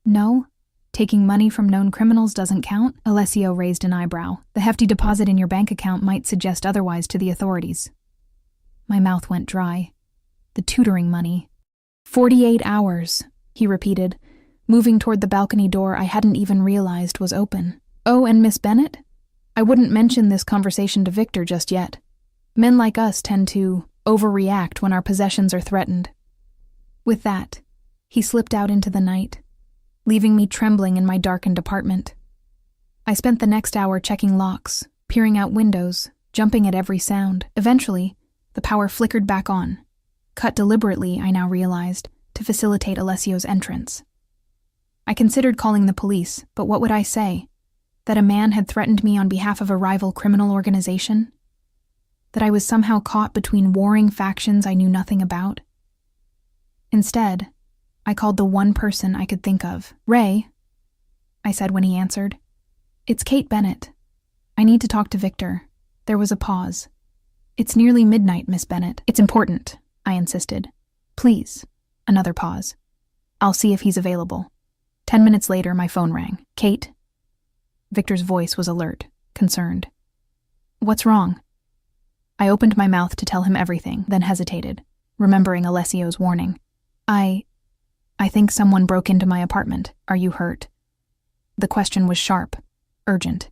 [SPEAKER 1] No? Taking money from known criminals doesn't count? Alessio raised an eyebrow. The hefty deposit in your bank account might suggest otherwise to the authorities. My mouth went dry. The tutoring money. 48 hours, he repeated, moving toward the balcony door I hadn't even realized was open. Oh, and Miss Bennet? I wouldn't mention this conversation to Victor just yet. Men like us tend to overreact when our possessions are threatened. With that, he slipped out into the night, leaving me trembling in my darkened apartment. I spent the next hour checking locks, peering out windows, jumping at every sound. Eventually, the power flickered back on, cut deliberately, I now realized, to facilitate Alessio's entrance. I considered calling the police, but what would I say? That a man had threatened me on behalf of a rival criminal organization? That I was somehow caught between warring factions I knew nothing about? Instead, I called the one person I could think of. Ray, I said when he answered. It's Kate Bennet. I need to talk to Victor. There was a pause. It's nearly midnight, Miss Bennet. It's important, I insisted. Please. Another pause. I'll see if he's available. 10 minutes later, my phone rang. Kate? Victor's voice was alert, concerned. What's wrong? I opened my mouth to tell him everything, then hesitated, remembering Alessio's warning. I think someone broke into my apartment. Are you hurt? The question was sharp, urgent.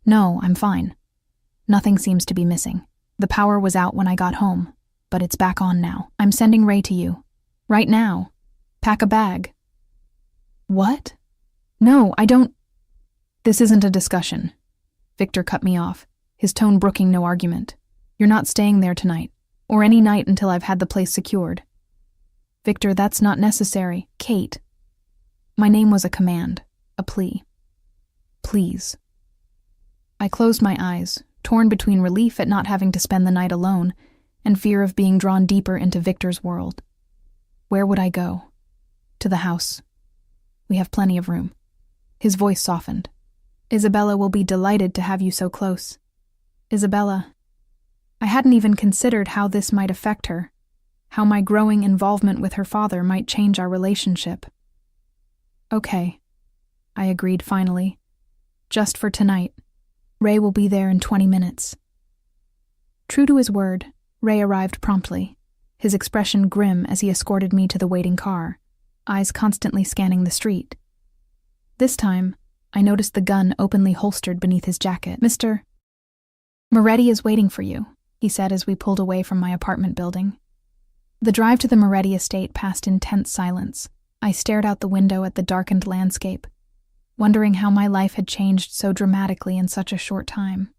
[SPEAKER 1] No, I'm fine. Nothing seems to be missing. The power was out when I got home, but it's back on now. I'm sending Ray to you. Right now. Pack a bag. What? No, I don't... This isn't a discussion. Victor cut me off, his tone brooking no argument. You're not staying there tonight, or any night until I've had the place secured. Victor, that's not necessary. Kate. My name was a command, a plea. Please. I closed my eyes, torn between relief at not having to spend the night alone and fear of being drawn deeper into Victor's world. Where would I go? To the house. We have plenty of room. His voice softened. Isabella will be delighted to have you so close. Isabella. I hadn't even considered how this might affect her, how my growing involvement with her father might change our relationship. Okay, I agreed finally. Just for tonight. Ray will be there in 20 minutes. True to his word, Ray arrived promptly, his expression grim as he escorted me to the waiting car, eyes constantly scanning the street. This time, I noticed the gun openly holstered beneath his jacket. Mr. Moretti is waiting for you, he said as we pulled away from my apartment building. The drive to the Moretti estate passed in tense silence. I stared out the window at the darkened landscape, wondering how my life had changed so dramatically in such a short time.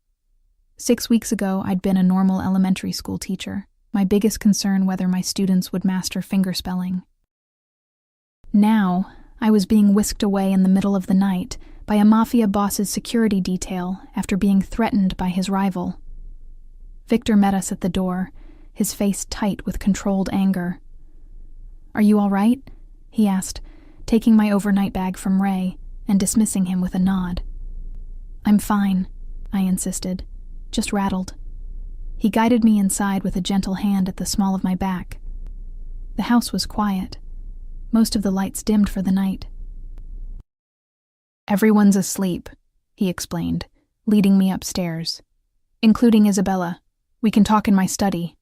[SPEAKER 1] 6 weeks ago, I'd been a normal elementary school teacher, my biggest concern whether my students would master fingerspelling. Now, I was being whisked away in the middle of the night by a Mafia boss's security detail after being threatened by his rival. Victor met us at the door, his face tight with controlled anger. Are you all right? He asked, taking my overnight bag from Ray and dismissing him with a nod. I'm fine, I insisted, just rattled. He guided me inside with a gentle hand at the small of my back. The house was quiet, most of the lights dimmed for the night. Everyone's asleep, he explained, leading me upstairs, including Isabella. We can talk in my study.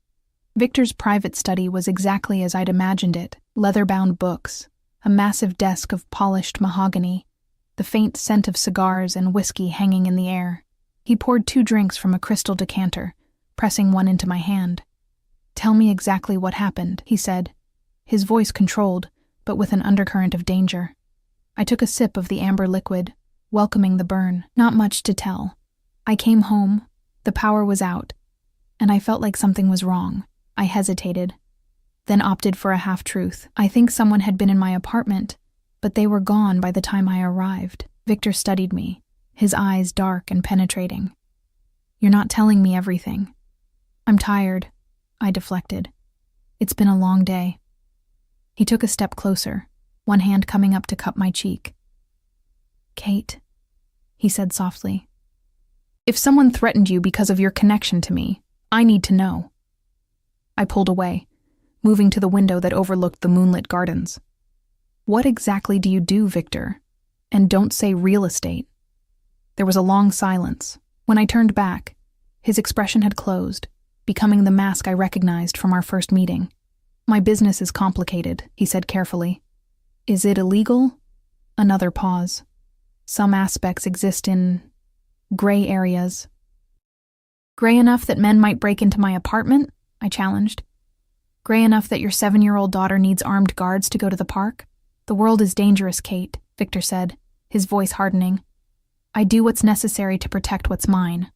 [SPEAKER 1] Victor's private study was exactly as I'd imagined it, leather-bound books, a massive desk of polished mahogany, the faint scent of cigars and whiskey hanging in the air. He poured 2 drinks from a crystal decanter, pressing one into my hand. "Tell me exactly what happened," he said, his voice controlled, but with an undercurrent of danger. I took a sip of the amber liquid, welcoming the burn. "Not much to tell. I came home, the power was out, and I felt like something was wrong." I hesitated, then opted for a half-truth. "I think someone had been in my apartment, but they were gone by the time I arrived." Victor studied me, his eyes dark and penetrating. "You're not telling me everything." "I'm tired," I deflected. "It's been a long day." He took a step closer, one hand coming up to cup my cheek. "Kate," he said softly, "if someone threatened you because of your connection to me, I need to know." I pulled away, moving to the window that overlooked the moonlit gardens. "What exactly do you do, Victor? And don't say real estate." There was a long silence. When I turned back, his expression had closed, becoming the mask I recognized from our first meeting. "My business is complicated," he said carefully. "Is it illegal?" Another pause. "Some aspects exist in gray areas." "Gray enough that men might break into my apartment?" I challenged. "Gray enough that your 7-year-old daughter needs armed guards to go to the park?" "The world is dangerous, Kate," Victor said, his voice hardening. "I do what's necessary to protect what's mine."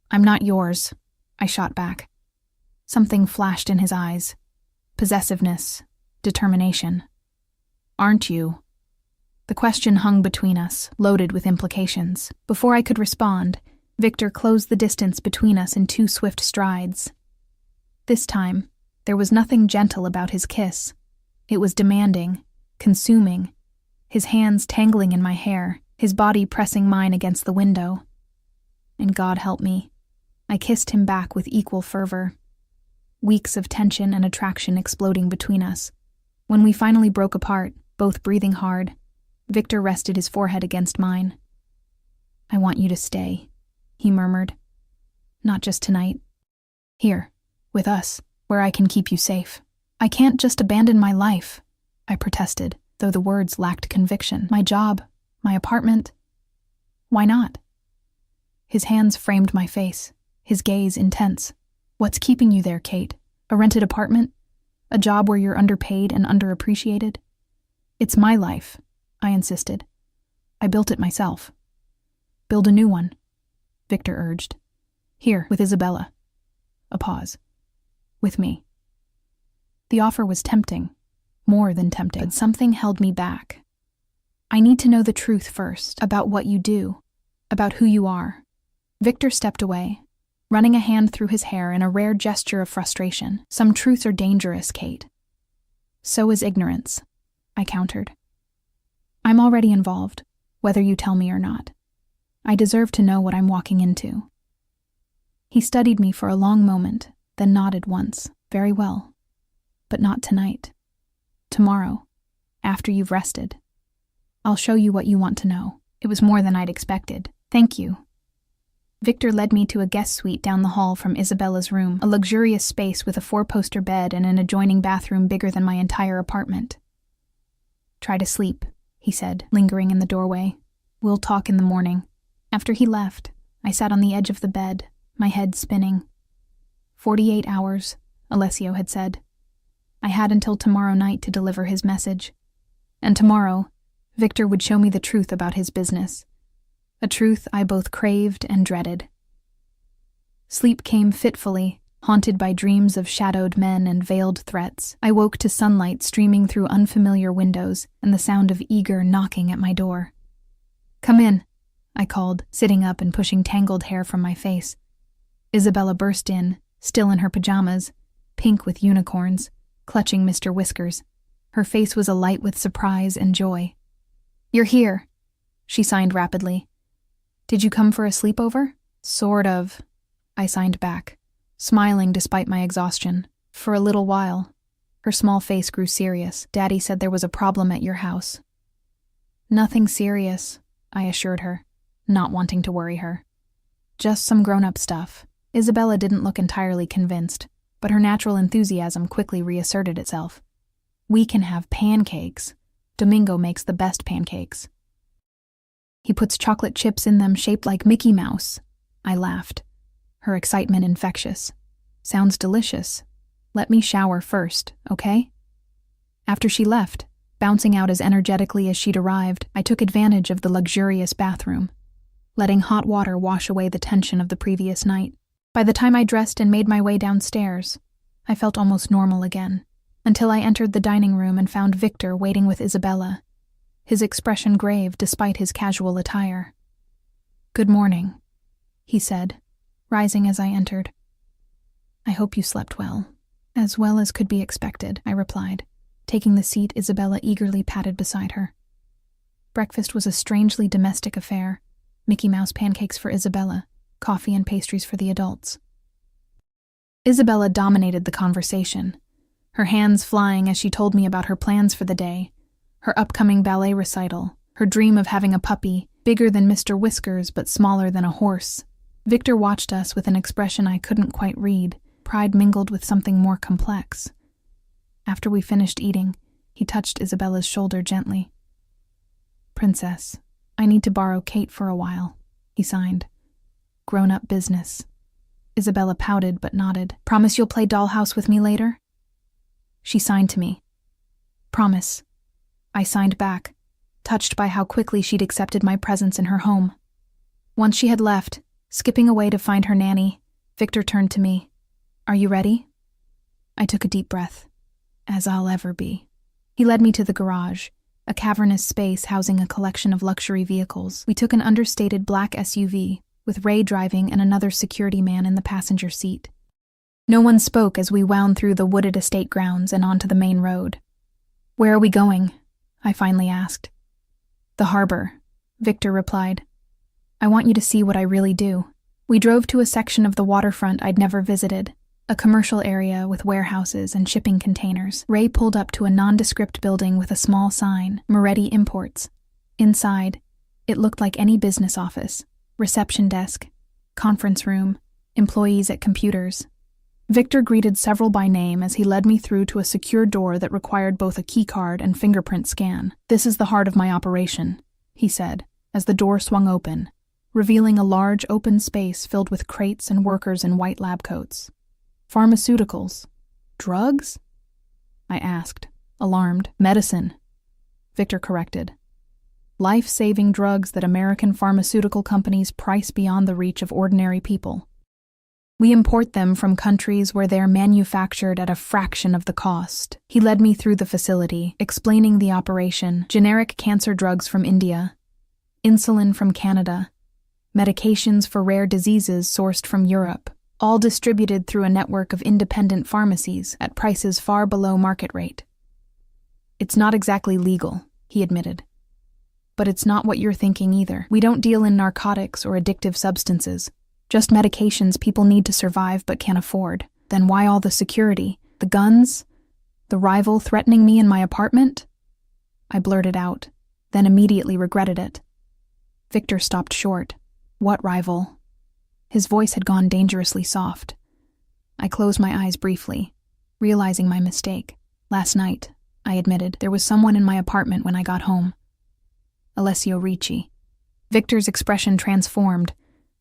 [SPEAKER 1] "I'm not yours," I shot back. Something flashed in his eyes. Possessiveness, determination. "Aren't you?" The question hung between us, loaded with implications. Before I could respond, Victor closed the distance between us in 2 swift strides. This time, there was nothing gentle about his kiss. It was demanding, consuming, his hands tangling in my hair, his body pressing mine against the window. And God help me, I kissed him back with equal fervor. Weeks of tension and attraction exploding between us. When we finally broke apart, both breathing hard, Victor rested his forehead against mine. "I want you to stay," he murmured. "Not just tonight. Here, with us, where I can keep you safe." "I can't just abandon my life," I protested, though the words lacked conviction. "My job, my apartment. Why not?" His hands framed my face, his gaze intense. "What's keeping you there, Kate? A rented apartment? A job where you're underpaid and underappreciated?" "It's my life," I insisted. "I built it myself." "Build a new one," Victor urged. "Here, with Isabella." A pause. "With me." The offer was tempting, more than tempting, but something held me back. "I need to know the truth first, about what you do, about who you are." Victor stepped away, running a hand through his hair in a rare gesture of frustration. "Some truths are dangerous, Kate." "So is ignorance," I countered. "I'm already involved, whether you tell me or not. I deserve to know what I'm walking into." He studied me for a long moment, then nodded once. "Very well. But not tonight. Tomorrow, after you've rested. I'll show you what you want to know." It was more than I'd expected. "Thank you." Victor led me to a guest suite down the hall from Isabella's room, a luxurious space with a 4-poster bed and an adjoining bathroom bigger than my entire apartment. "Try to sleep," he said, lingering in the doorway. "We'll talk in the morning." After he left, I sat on the edge of the bed, my head spinning. 48 hours, Alessio had said. I had until tomorrow night to deliver his message. And tomorrow, Victor would show me the truth about his business. A truth I both craved and dreaded. Sleep came fitfully, haunted by dreams of shadowed men and veiled threats. I woke to sunlight streaming through unfamiliar windows and the sound of eager knocking at my door. "Come in," I called, sitting up and pushing tangled hair from my face. Isabella burst in, still in her pajamas, pink with unicorns, clutching Mr. Whiskers. Her face was alight with surprise and joy. "You're here," she signed rapidly. "Did you come for a sleepover?" "Sort of," I signed back, smiling despite my exhaustion. "For a little while." Her small face grew serious. "Daddy said there was a problem at your house." "Nothing serious," I assured her, not wanting to worry her. "Just some grown-up stuff." Isabella didn't look entirely convinced, but her natural enthusiasm quickly reasserted itself. "We can have pancakes. Domingo makes the best pancakes." "He puts chocolate chips in them shaped like Mickey Mouse," I laughed. her excitement infectious. Sounds delicious. Let me shower first, okay? After she left, bouncing out as energetically as she'd arrived, I took advantage of the luxurious bathroom, letting hot water wash away the tension of the previous night. By the time I dressed and made my way downstairs, I felt almost normal again, until I entered the dining room and found Victor waiting with Isabella, his expression grave despite his casual attire. "Good morning," he said, rising as I entered. "I hope you slept well." "As well as could be expected," I replied, taking the seat Isabella eagerly patted beside her. Breakfast was a strangely domestic affair: Mickey Mouse pancakes for Isabella, coffee and pastries for the adults. Isabella dominated the conversation, her hands flying as she told me about her plans for the day, her upcoming ballet recital, her dream of having a puppy, bigger than Mr. Whiskers but smaller than a horse. Victor watched us with an expression I couldn't quite read, pride mingled with something more complex. After we finished eating, he touched Isabella's shoulder gently. "Princess, I need to borrow Kate for a while," he signed. "Grown-up business." Isabella pouted but nodded. "Promise you'll play dollhouse with me later?" She signed to me. "Promise." I signed back, touched by how quickly she'd accepted my presence in her home. Once she had left, skipping away to find her nanny, Victor turned to me. "Are you ready?" I took a deep breath. "As I'll ever be." He led me to the garage, a cavernous space housing a collection of luxury vehicles. We took an understated black SUV, with Ray driving and another security man in the passenger seat. No one spoke as we wound through the wooded estate grounds and onto the main road. "Where are we going?" I finally asked. "The harbor," Victor replied. "I want you to see what I really do." We drove to a section of the waterfront I'd never visited, a commercial area with warehouses and shipping containers. Ray pulled up to a nondescript building with a small sign, Moretti Imports. Inside, it looked like any business office: reception desk, conference room, employees at computers. Victor greeted several by name as he led me through to a secure door that required both a keycard and fingerprint scan. "This is the heart of my operation," he said, as the door swung open, revealing a large open space filled with crates and workers in white lab coats. "Pharmaceuticals? Drugs?" I asked, alarmed. "Medicine," Victor corrected. "Life-saving drugs that American pharmaceutical companies price beyond the reach of ordinary people. We import them from countries where they're manufactured at a fraction of the cost." He led me through the facility, explaining the operation: generic cancer drugs from India, insulin from Canada, medications for rare diseases sourced from Europe, all distributed through a network of independent pharmacies at prices far below market rate. "It's not exactly legal," he admitted. "But it's not what you're thinking either. We don't deal in narcotics or addictive substances, just medications people need to survive but can't afford." "Then why all the security? The guns? The rival threatening me in my apartment?" I blurted out, then immediately regretted it. Victor stopped short. "What rival?" His voice had gone dangerously soft. I closed my eyes briefly, realizing my mistake. "Last night," I admitted, "there was someone in my apartment when I got home." "Alessio Ricci." Victor's expression transformed,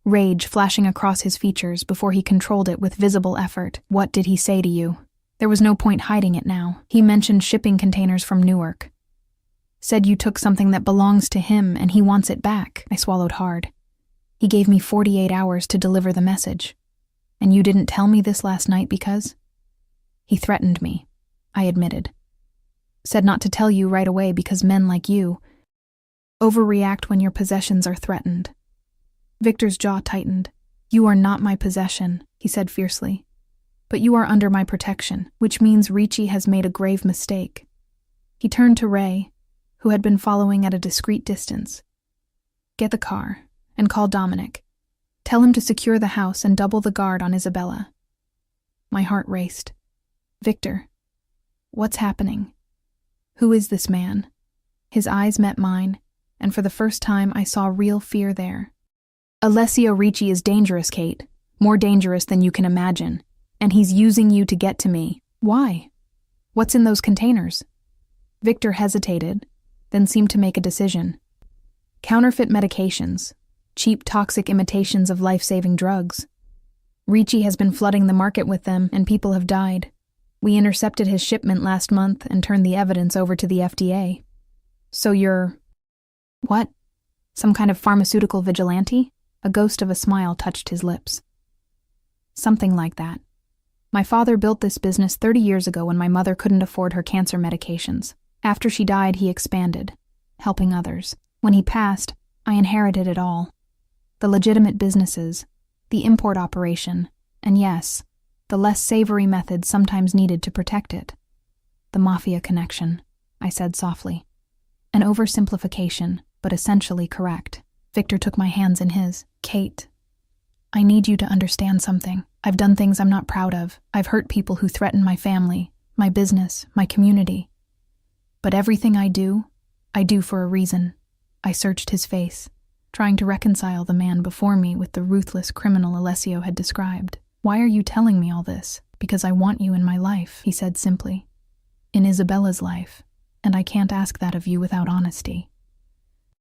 [SPEAKER 1] rage flashing across his features before he controlled it with visible effort. "What did he say to you?" There was no point hiding it now. "He mentioned shipping containers from Newark. Said you took something that belongs to him and he wants it back." I swallowed hard. "He gave me 48 hours to deliver the message. And you didn't tell me this last night because?" "He threatened me," I admitted. "Said not to tell you right away because men like you overreact when your possessions are threatened." Victor's jaw tightened. "You are not my possession," he said fiercely. "But you are under my protection, which means Ricci has made a grave mistake." He turned to Ray, who had been following at a discreet distance. "Get the car and call Dominic. Tell him to secure the house and double the guard on Isabella." My heart raced. "Victor, what's happening? Who is this man?" His eyes met mine, and for the first time I saw real fear there. "Alessio Ricci is dangerous, Kate. More dangerous than you can imagine. And he's using you to get to me." "Why? What's in those containers?" Victor hesitated, then seemed to make a decision. "Counterfeit medications. Cheap, toxic imitations of life-saving drugs." Ricci has been flooding the market with them, and people have died. We intercepted his shipment last month and turned the evidence over to the FDA. So you're... What? Some kind of pharmaceutical vigilante? A ghost of a smile touched his lips. Something like that. My father built this business 30 years ago when my mother couldn't afford her cancer medications. After she died, he expanded, helping others. When he passed, I inherited it all. The legitimate businesses, the import operation, and yes, the less savory methods sometimes needed to protect it. The Mafia connection, I said softly. An oversimplification, but essentially correct. Victor took my hands in his. Kate, I need you to understand something. I've done things I'm not proud of. I've hurt people who threaten my family, my business, my community. But everything I do for a reason. I searched his face, trying to reconcile the man before me with the ruthless criminal Alessio had described. Why are you telling me all this? Because I want you in my life, he said simply. In Isabella's life, and I can't ask that of you without honesty.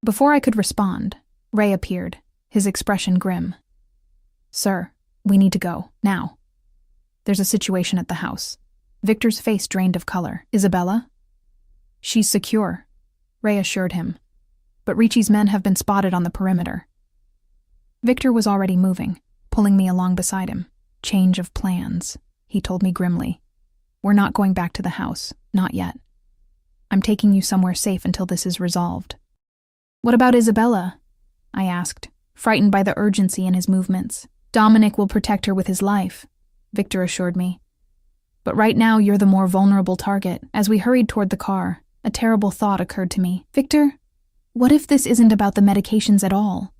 [SPEAKER 1] Before I could respond, Ray appeared, his expression grim. Sir, we need to go, now. There's a situation at the house. Victor's face drained of color. Isabella? She's secure, Ray assured him. But Ricci's men have been spotted on the perimeter. Victor was already moving, pulling me along beside him. Change of plans, he told me grimly. We're not going back to the house, not yet. I'm taking you somewhere safe until this is resolved. What about Isabella? I asked, frightened by the urgency in his movements. Dominic will protect her with his life, Victor assured me. But right now you're the more vulnerable target. As we hurried toward the car, a terrible thought occurred to me. Victor, what if this isn't about the medications at all?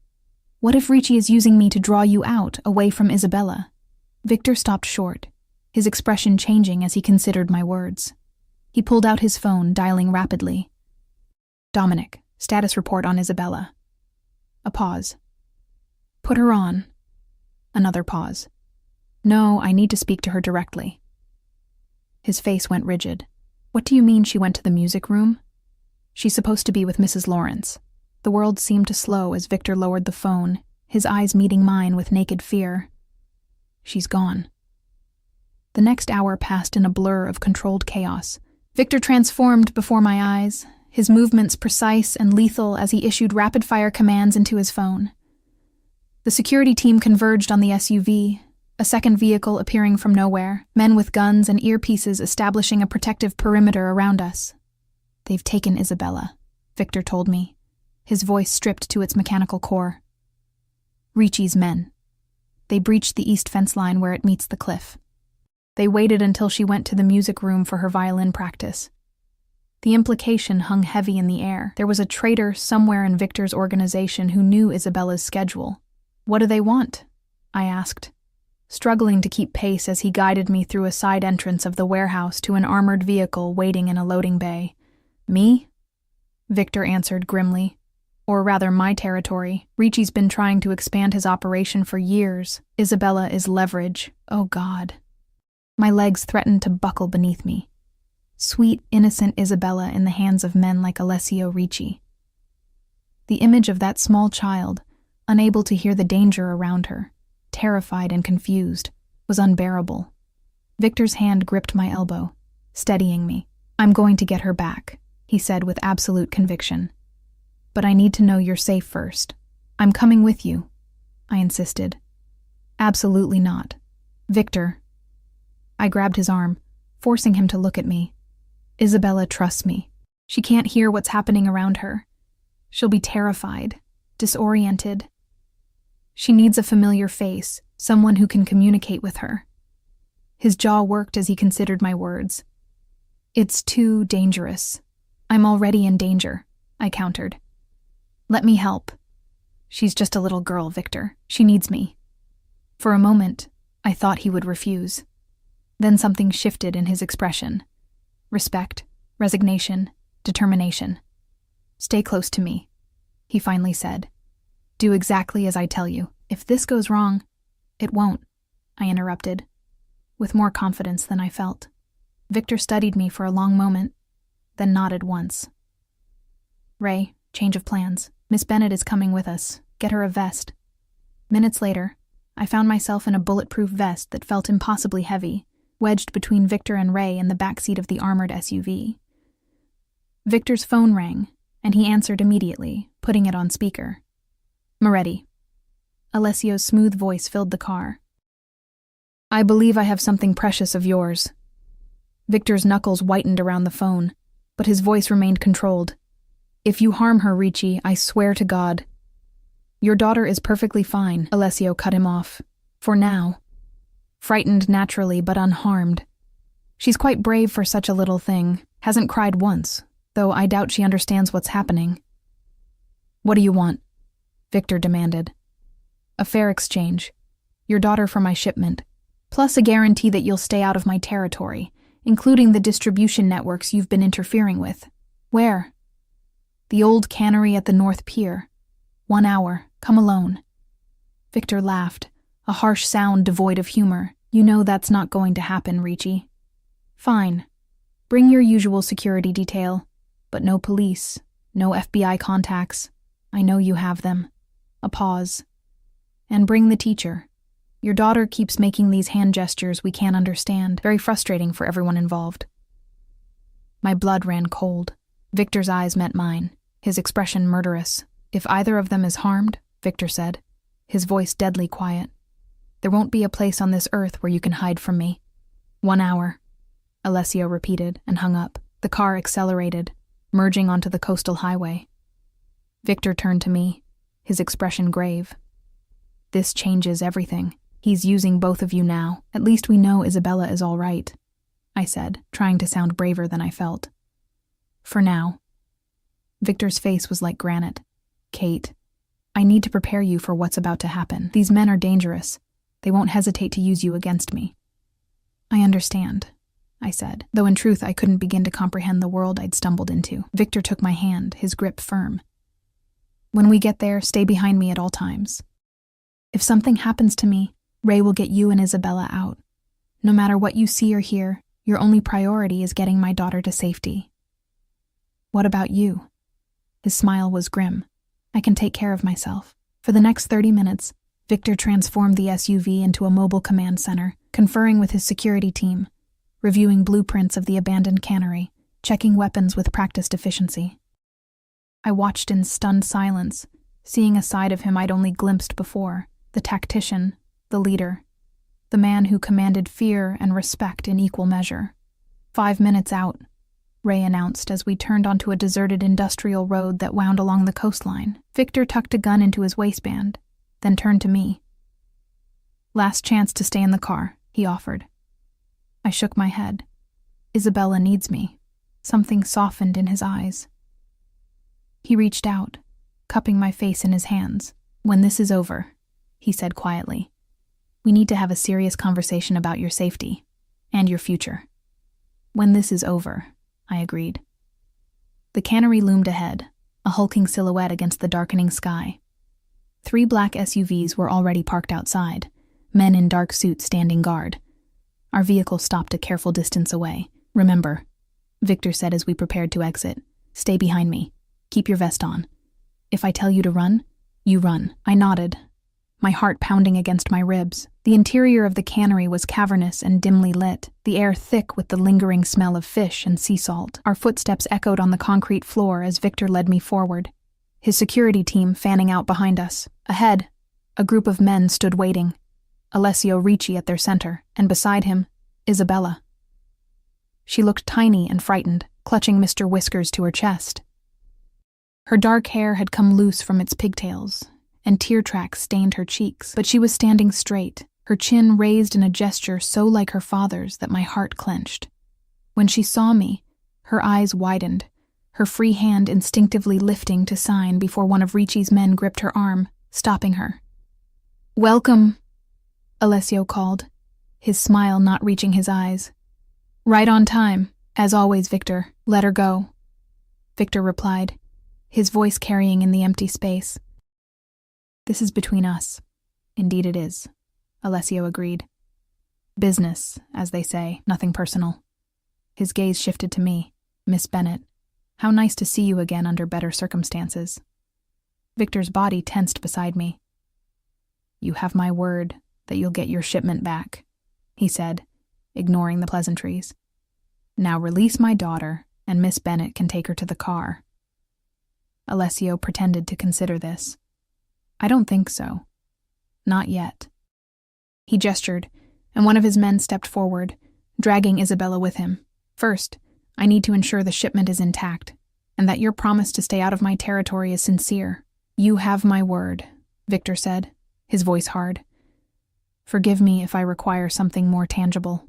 [SPEAKER 1] What if Ricci is using me to draw you out, away from Isabella? Victor stopped short, his expression changing as he considered my words. He pulled out his phone, dialing rapidly. Dominic, status report on Isabella. A pause. Put her on. Another pause. No, I need to speak to her directly. His face went rigid. What do you mean she went to the music room? She's supposed to be with Mrs. Lawrence. The world seemed to slow as Victor lowered the phone, his eyes meeting mine with naked fear. She's gone. The next hour passed in a blur of controlled chaos. Victor transformed before my eyes, his movements precise and lethal as he issued rapid-fire commands into his phone. The security team converged on the SUV, a second vehicle appearing from nowhere, men with guns and earpieces establishing a protective perimeter around us. They've taken Isabella, Victor told me, his voice stripped to its mechanical core. Ricci's men. They breached the east fence line where it meets the cliff. They waited until she went to the music room for her violin practice. The implication hung heavy in the air. There was a traitor somewhere in Victor's organization who knew Isabella's schedule. What do they want? I asked, struggling to keep pace as he guided me through a side entrance of the warehouse to an armored vehicle waiting in a loading bay. Me? Victor answered grimly. Or rather, my territory. Ricci's been trying to expand his operation for years. Isabella is leverage. Oh God. My legs threatened to buckle beneath me. Sweet, innocent Isabella in the hands of men like Alessio Ricci. The image of that small child, unable to hear the danger around her, terrified and confused, was unbearable. Victor's hand gripped my elbow, steadying me. I'm going to get her back, he said with absolute conviction. But I need to know you're safe first. I'm coming with you, I insisted. Absolutely not. Victor. I grabbed his arm, forcing him to look at me. Isabella trusts me. She can't hear what's happening around her. She'll be terrified, disoriented. She needs a familiar face, someone who can communicate with her. His jaw worked as he considered my words. It's too dangerous. I'm already in danger, I countered. Let me help. She's just a little girl, Victor. She needs me. For a moment, I thought he would refuse. Then something shifted in his expression. Respect, resignation, determination. Stay close to me, he finally said. Do exactly as I tell you. If this goes wrong, it won't, I interrupted, with more confidence than I felt. Victor studied me for a long moment, then nodded once. Ray, change of plans. Miss Bennett is coming with us. Get her a vest. Minutes later, I found myself in a bulletproof vest that felt impossibly heavy, wedged between Victor and Ray in the backseat of the armored SUV. Victor's phone rang, and he answered immediately, putting it on speaker. "Moretti." Alessio's smooth voice filled the car. "I believe I have something precious of yours." Victor's knuckles whitened around the phone, but his voice remained controlled. "If you harm her, Ricci, I swear to God." "Your daughter is perfectly fine," Alessio cut him off. "For now. Frightened naturally, but unharmed. She's quite brave for such a little thing, hasn't cried once, though I doubt she understands what's happening." "What do you want?" Victor demanded. "A fair exchange. Your daughter for my shipment, plus a guarantee that you'll stay out of my territory, including the distribution networks you've been interfering with." "Where?" "The old cannery at the North Pier. 1 hour. Come alone." Victor laughed, a harsh sound devoid of humor. "You know that's not going to happen, Ricci." "Fine. Bring your usual security detail, but no police, no FBI contacts. I know you have them." A pause. "And bring the teacher. Your daughter keeps making these hand gestures we can't understand. Very frustrating for everyone involved." My blood ran cold. Victor's eyes met mine, his expression murderous. "If either of them is harmed," Victor said, his voice deadly quiet, "there won't be a place on this earth where you can hide from me." 1 hour, Alessio repeated and hung up. The car accelerated, merging onto the coastal highway. Victor turned to me, his expression grave. "This changes everything. He's using both of you now. At least we know Isabella is all right," I said, trying to sound braver than I felt. "For now." Victor's face was like granite. "Kate, I need to prepare you for what's about to happen. These men are dangerous. They won't hesitate to use you against me." "I understand," I said, though in truth I couldn't begin to comprehend the world I'd stumbled into. Victor took my hand, his grip firm. "When we get there, stay behind me at all times. If something happens to me, Ray will get you and Isabella out. No matter what you see or hear, your only priority is getting my daughter to safety." "What about you?" His smile was grim. "I can take care of myself." For the next 30 minutes, Victor transformed the SUV into a mobile command center, conferring with his security team, reviewing blueprints of the abandoned cannery, checking weapons with practiced efficiency. I watched in stunned silence, seeing a side of him I'd only glimpsed before, the tactician, the leader, the man who commanded fear and respect in equal measure. 5 minutes out, Ray announced as we turned onto a deserted industrial road that wound along the coastline. Victor tucked a gun into his waistband, then turned to me. "Last chance to stay in the car," he offered. I shook my head. "Isabella needs me." Something softened in his eyes. He reached out, cupping my face in his hands. "When this is over," he said quietly, "we need to have a serious conversation about your safety and your future." "When this is over," I agreed. The cannery loomed ahead, a hulking silhouette against the darkening sky. 3 black SUVs were already parked outside, men in dark suits standing guard. Our vehicle stopped a careful distance away. "Remember," Victor said as we prepared to exit, "stay behind me. Keep your vest on. If I tell you to run, you run." I nodded, my heart pounding against my ribs. The interior of the cannery was cavernous and dimly lit, the air thick with the lingering smell of fish and sea salt. Our footsteps echoed on the concrete floor as Victor led me forward, his security team fanning out behind us. Ahead, a group of men stood waiting, Alessio Ricci at their center, and beside him, Isabella. She looked tiny and frightened, clutching Mr. Whiskers to her chest. Her dark hair had come loose from its pigtails, and tear tracks stained her cheeks, but she was standing straight, her chin raised in a gesture so like her father's that my heart clenched. When she saw me, her eyes widened, her free hand instinctively lifting to sign before one of Ricci's men gripped her arm, stopping her. "Welcome," Alessio called, his smile not reaching his eyes. "Right on time, as always, Victor. Let her go," Victor replied, his voice carrying in the empty space. "This is between us." "Indeed it is," Alessio agreed. "Business, as they say, nothing personal." His gaze shifted to me. "Miss Bennett, how nice to see you again under better circumstances." Victor's body tensed beside me. "You have my word," that you'll get your shipment back," he said, ignoring the pleasantries. "Now release my daughter, and Miss Bennett can take her to the car." Alessio pretended to consider this. "I don't think so. Not yet." He gestured, and one of his men stepped forward, dragging Isabella with him. "First, I need to ensure the shipment is intact, and that your promise to stay out of my territory is sincere." "You have my word," Victor said, his voice hard. "Forgive me if I require something more tangible."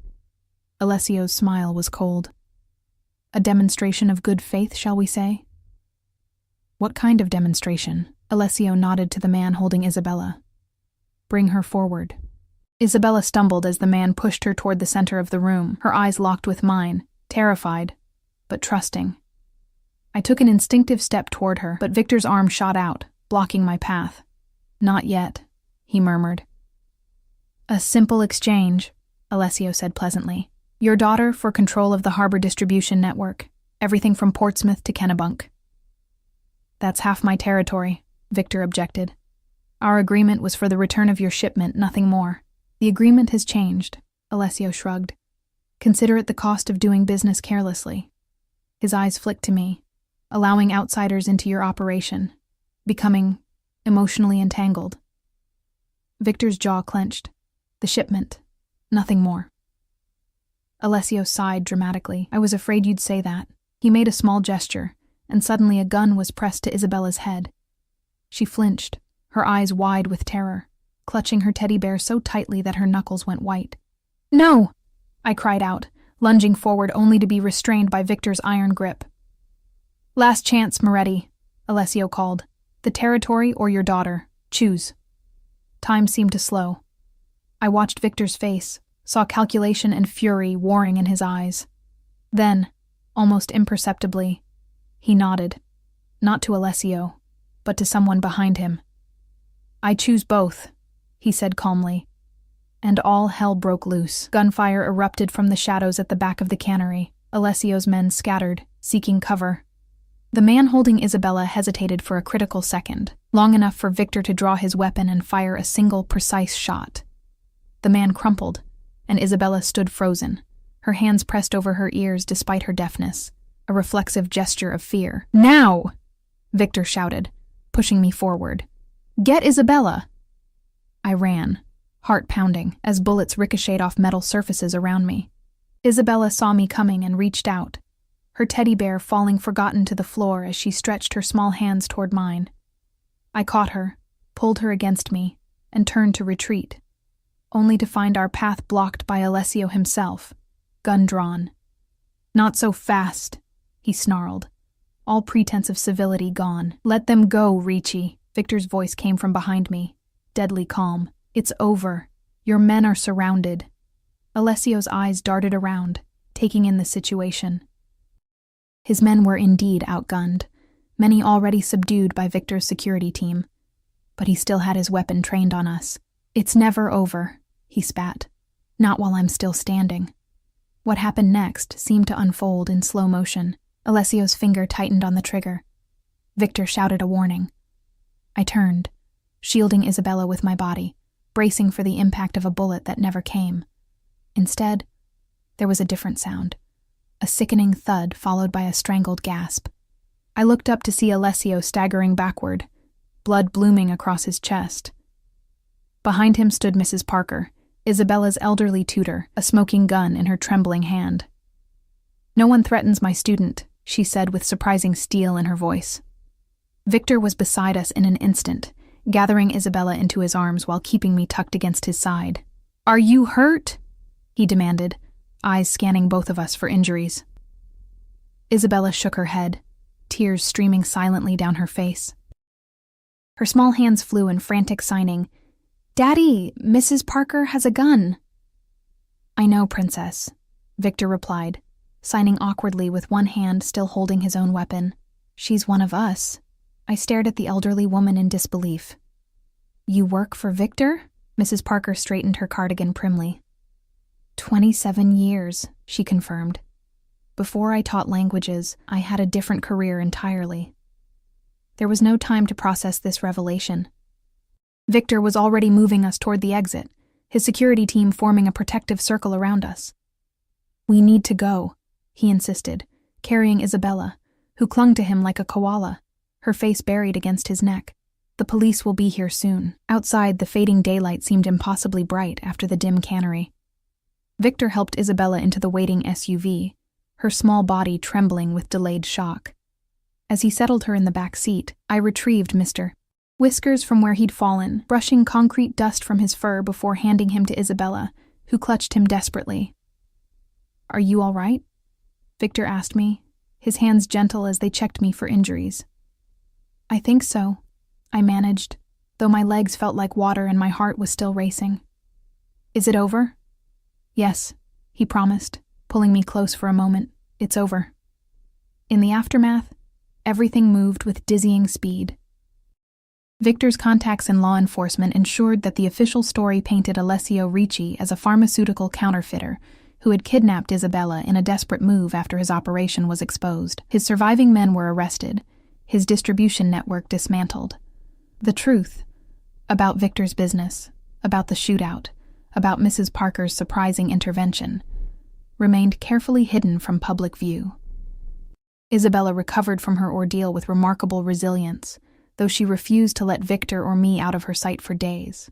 [SPEAKER 1] Alessio's smile was cold. "A demonstration of good faith, shall we say?" "What kind of demonstration?" Alessio nodded to the man holding Isabella. "Bring her forward." Isabella stumbled as the man pushed her toward the center of the room, her eyes locked with mine, terrified, but trusting. I took an instinctive step toward her, but Victor's arm shot out, blocking my path. "Not yet," he murmured. "A simple exchange," Alessio said pleasantly. "Your daughter for control of the harbor distribution network, everything from Portsmouth to Kennebunk." "That's half my territory," Victor objected. "Our agreement was for the return of your shipment, nothing more." "The agreement has changed," Alessio shrugged. "Consider it the cost of doing business carelessly." His eyes flicked to me, allowing outsiders into your operation, becoming emotionally entangled. Victor's jaw clenched. "The shipment, nothing more." Alessio sighed dramatically. "I was afraid you'd say that." He made a small gesture, and suddenly a gun was pressed to Isabella's head. She flinched, her eyes wide with terror, clutching her teddy bear so tightly that her knuckles went white. "No!" I cried out, lunging forward only to be restrained by Victor's iron grip. "Last chance, Moretti," Alessio called. "The territory or your daughter. Choose." Time seemed to slow. I watched Victor's face, saw calculation and fury warring in his eyes. Then, almost imperceptibly, he nodded, not to Alessio, but to someone behind him. "I choose both," he said calmly. And all hell broke loose. Gunfire erupted from the shadows at the back of the cannery. Alessio's men scattered, seeking cover. The man holding Isabella hesitated for a critical second, long enough for Victor to draw his weapon and fire a single precise shot. The man crumpled, and Isabella stood frozen, her hands pressed over her ears despite her deafness, a reflexive gesture of fear. "Now!" Victor shouted, pushing me forward. "Get Isabella!" I ran, heart pounding, as bullets ricocheted off metal surfaces around me. Isabella saw me coming and reached out, her teddy bear falling forgotten to the floor as she stretched her small hands toward mine. I caught her, pulled her against me, and turned to retreat, only to find our path blocked by Alessio himself, gun drawn. "Not so fast," he snarled, all pretense of civility gone. "Let them go, Ricci." Victor's voice came from behind me, deadly calm. "It's over. Your men are surrounded." Alessio's eyes darted around, taking in the situation. His men were indeed outgunned, many already subdued by Victor's security team. But he still had his weapon trained on us. "It's never over," he spat. "Not while I'm still standing." What happened next seemed to unfold in slow motion. Alessio's finger tightened on the trigger. Victor shouted a warning. I turned, shielding Isabella with my body, bracing for the impact of a bullet that never came. Instead, there was a different sound, a sickening thud followed by a strangled gasp. I looked up to see Alessio staggering backward, blood blooming across his chest. Behind him stood Mrs. Parker, Isabella's elderly tutor, a smoking gun in her trembling hand. "No one threatens my student," she said with surprising steel in her voice. Victor was beside us in an instant, gathering Isabella into his arms while keeping me tucked against his side. "Are you hurt?" he demanded, eyes scanning both of us for injuries. Isabella shook her head, tears streaming silently down her face. Her small hands flew in frantic signing. "Daddy, Mrs. Parker has a gun." "I know, Princess," Victor replied, signing awkwardly with one hand still holding his own weapon. "She's one of us." I stared at the elderly woman in disbelief. "You work for Victor?" Mrs. Parker straightened her cardigan primly. 27 years, she confirmed. "Before I taught languages, I had a different career entirely." There was no time to process this revelation. Victor was already moving us toward the exit, his security team forming a protective circle around us. "We need to go," he insisted, carrying Isabella, who clung to him like a koala, her face buried against his neck. "The police will be here soon." Outside, the fading daylight seemed impossibly bright after the dim cannery. Victor helped Isabella into the waiting SUV, her small body trembling with delayed shock. As he settled her in the back seat, I retrieved Mr. Whiskers from where he'd fallen, brushing concrete dust from his fur before handing him to Isabella, who clutched him desperately. "Are you all right?" Victor asked me, his hands gentle as they checked me for injuries. "I think so," I managed, though my legs felt like water and my heart was still racing. "Is it over?" "Yes," he promised, pulling me close for a moment. "It's over." In the aftermath, everything moved with dizzying speed. Victor's contacts in law enforcement ensured that the official story painted Alessio Ricci as a pharmaceutical counterfeiter who had kidnapped Isabella in a desperate move after his operation was exposed. His surviving men were arrested, his distribution network dismantled. The truth about Victor's business, about the shootout, about Mrs. Parker's surprising intervention, remained carefully hidden from public view. Isabella recovered from her ordeal with remarkable resilience, though she refused to let Victor or me out of her sight for days.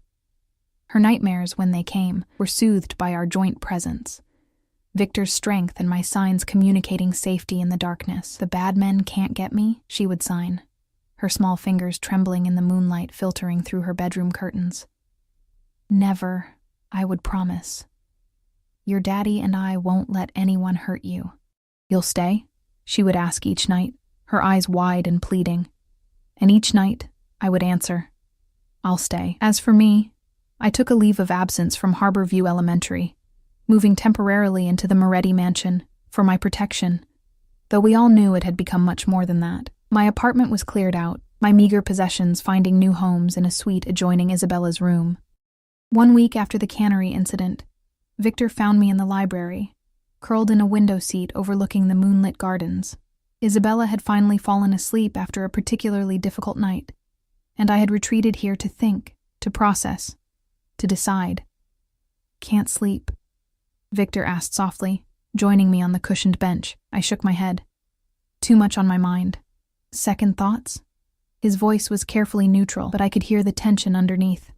[SPEAKER 1] Her nightmares, when they came, were soothed by our joint presence. Victor's strength and my signs communicating safety in the darkness. "The bad men can't get me," she would sign, her small fingers trembling in the moonlight filtering through her bedroom curtains. "Never," I would promise. "Your daddy and I won't let anyone hurt you." "You'll stay?" she would ask each night, her eyes wide and pleading. And each night, I would answer, "I'll stay." As for me, I took a leave of absence from Harborview Elementary, moving temporarily into the Moretti mansion for my protection, though we all knew it had become much more than that. My apartment was cleared out, my meager possessions finding new homes in a suite adjoining Isabella's room. 1 week after the cannery incident, Victor found me in the library, curled in a window seat overlooking the moonlit gardens. Isabella had finally fallen asleep after a particularly difficult night, and I had retreated here to think, to process, to decide. "Can't sleep?" Victor asked softly, joining me on the cushioned bench. I shook my head. "Too much on my mind. Second thoughts?" His voice was carefully neutral, but I could hear the tension underneath.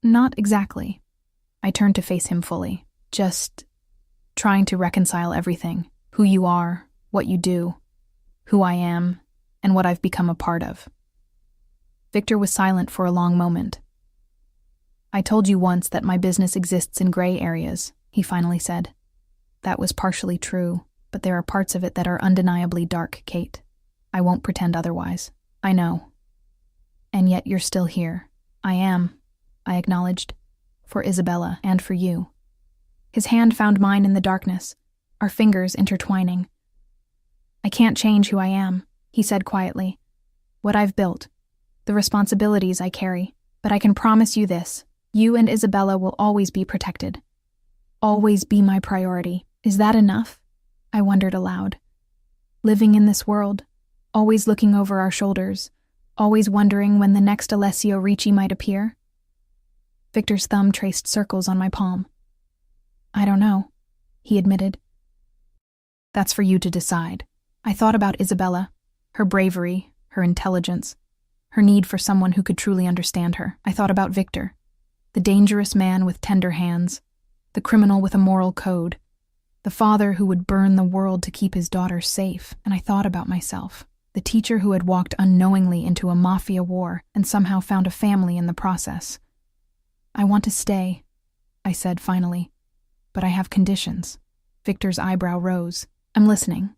[SPEAKER 1] "Not exactly." I turned to face him fully. "Just trying to reconcile everything. Who you are, what you do, who I am, and what I've become a part of." Victor was silent for a long moment. "I told you once that my business exists in gray areas," he finally said. "That was partially true, but there are parts of it that are undeniably dark, Kate. I won't pretend otherwise. I know. And yet you're still here." "I am," I acknowledged, "for Isabella and for you." His hand found mine in the darkness, our fingers intertwining. "I can't change who I am," he said quietly. "What I've built, the responsibilities I carry, but I can promise you this. You and Isabella will always be protected. Always be my priority." "Is that enough?" I wondered aloud. Living in this world, always looking over our shoulders, always wondering when the next Alessio Ricci might appear? Victor's thumb traced circles on my palm. "I don't know," he admitted. "That's for you to decide." I thought about Isabella, her bravery, her intelligence, her need for someone who could truly understand her. I thought about Victor, the dangerous man with tender hands, the criminal with a moral code, the father who would burn the world to keep his daughter safe. And I thought about myself, the teacher who had walked unknowingly into a Mafia war and somehow found a family in the process. "I want to stay," I said finally, "but I have conditions." Victor's eyebrow rose. "I'm listening."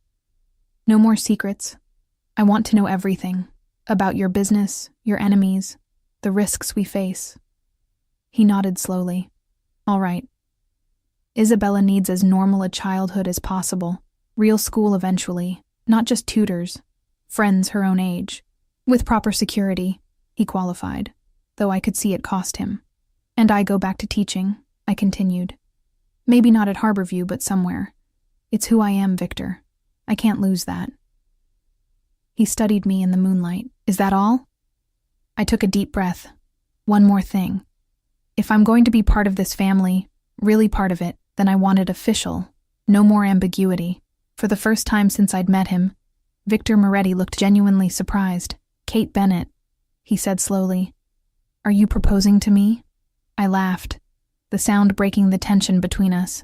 [SPEAKER 1] "No more secrets. I want to know everything, about your business, your enemies, the risks we face." He nodded slowly. "All right. Isabella needs as normal a childhood as possible, real school eventually, not just tutors, friends her own age, with proper security," he qualified, though I could see it cost him. "And I go back to teaching," I continued. "Maybe not at Harborview, but somewhere. It's who I am, Victor. I can't lose that." He studied me in the moonlight. "Is that all?" I took a deep breath. "One more thing. If I'm going to be part of this family, really part of it, then I want it official. No more ambiguity. For the first time since I'd met him, Victor Moretti looked genuinely surprised. "Kate Bennett," he said slowly. "Are you proposing to me?" I laughed, the sound breaking the tension between us.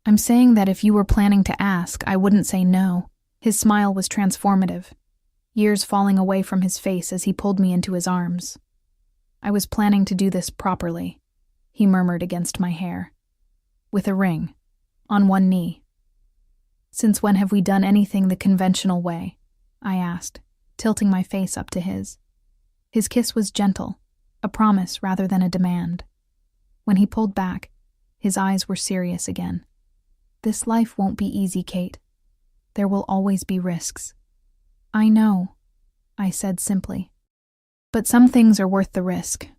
[SPEAKER 1] "I'm saying that if you were planning to ask, I wouldn't say no." His smile was transformative, years falling away from his face as he pulled me into his arms. "I was planning to do this properly," he murmured against my hair. "With a ring, on one knee." "Since when have we done anything the conventional way?" I asked, tilting my face up to his. His kiss was gentle, a promise rather than a demand. When he pulled back, his eyes were serious again. "This life won't be easy, Kate. There will always be risks." "I know," I said simply. "But some things are worth the risk."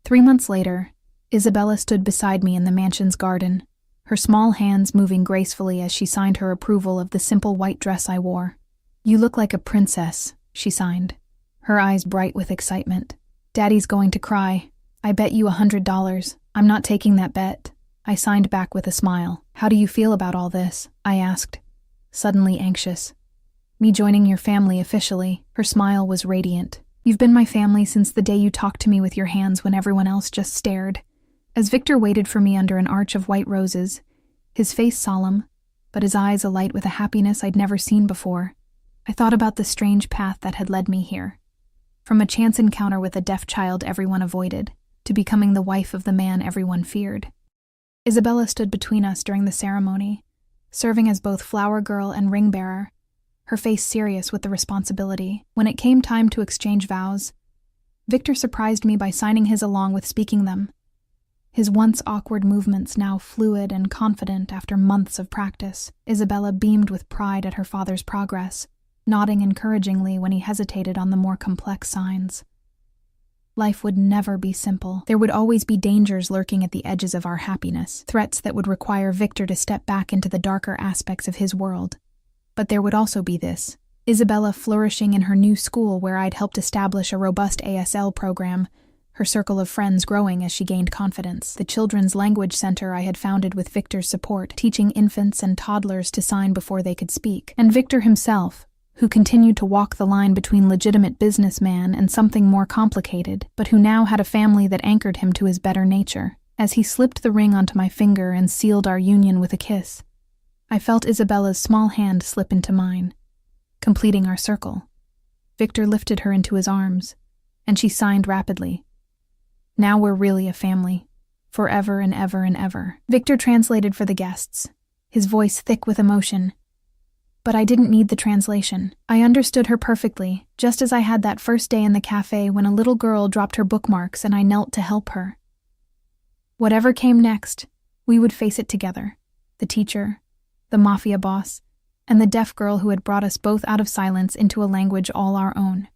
[SPEAKER 1] 3 months later, Isabella stood beside me in the mansion's garden, her small hands moving gracefully as she signed her approval of the simple white dress I wore. "You look like a princess," she signed, her eyes bright with excitement. "Daddy's going to cry. I bet you $100. I'm not taking that bet." I signed back with a smile. "How do you feel about all this?" I asked, suddenly anxious. "Me joining your family officially." Her smile was radiant. "You've been my family since the day you talked to me with your hands when everyone else just stared." As Victor waited for me under an arch of white roses, his face solemn, but his eyes alight with a happiness I'd never seen before, I thought about the strange path that had led me here. From a chance encounter with a deaf child everyone avoided, to becoming the wife of the man everyone feared. Isabella stood between us during the ceremony, serving as both flower girl and ring bearer, her face serious with the responsibility. When it came time to exchange vows, Victor surprised me by signing his along with speaking them. His once awkward movements now fluid and confident after months of practice. Isabella beamed with pride at her father's progress, nodding encouragingly when he hesitated on the more complex signs. Life would never be simple. There would always be dangers lurking at the edges of our happiness, threats that would require Victor to step back into the darker aspects of his world. But there would also be this: Isabella flourishing in her new school where I'd helped establish a robust ASL program, her circle of friends growing as she gained confidence, the Children's Language Center I had founded with Victor's support, teaching infants and toddlers to sign before they could speak, and Victor himself, who continued to walk the line between legitimate businessman and something more complicated, but who now had a family that anchored him to his better nature. As he slipped the ring onto my finger and sealed our union with a kiss, I felt Isabella's small hand slip into mine, completing our circle. Victor lifted her into his arms, and she signed rapidly. "Now we're really a family, forever and ever and ever." Victor translated for the guests, his voice thick with emotion. But I didn't need the translation. I understood her perfectly, just as I had that first day in the cafe when a little girl dropped her bookmarks and I knelt to help her. Whatever came next, we would face it together. The teacher, the Mafia boss, and the deaf girl who had brought us both out of silence into a language all our own.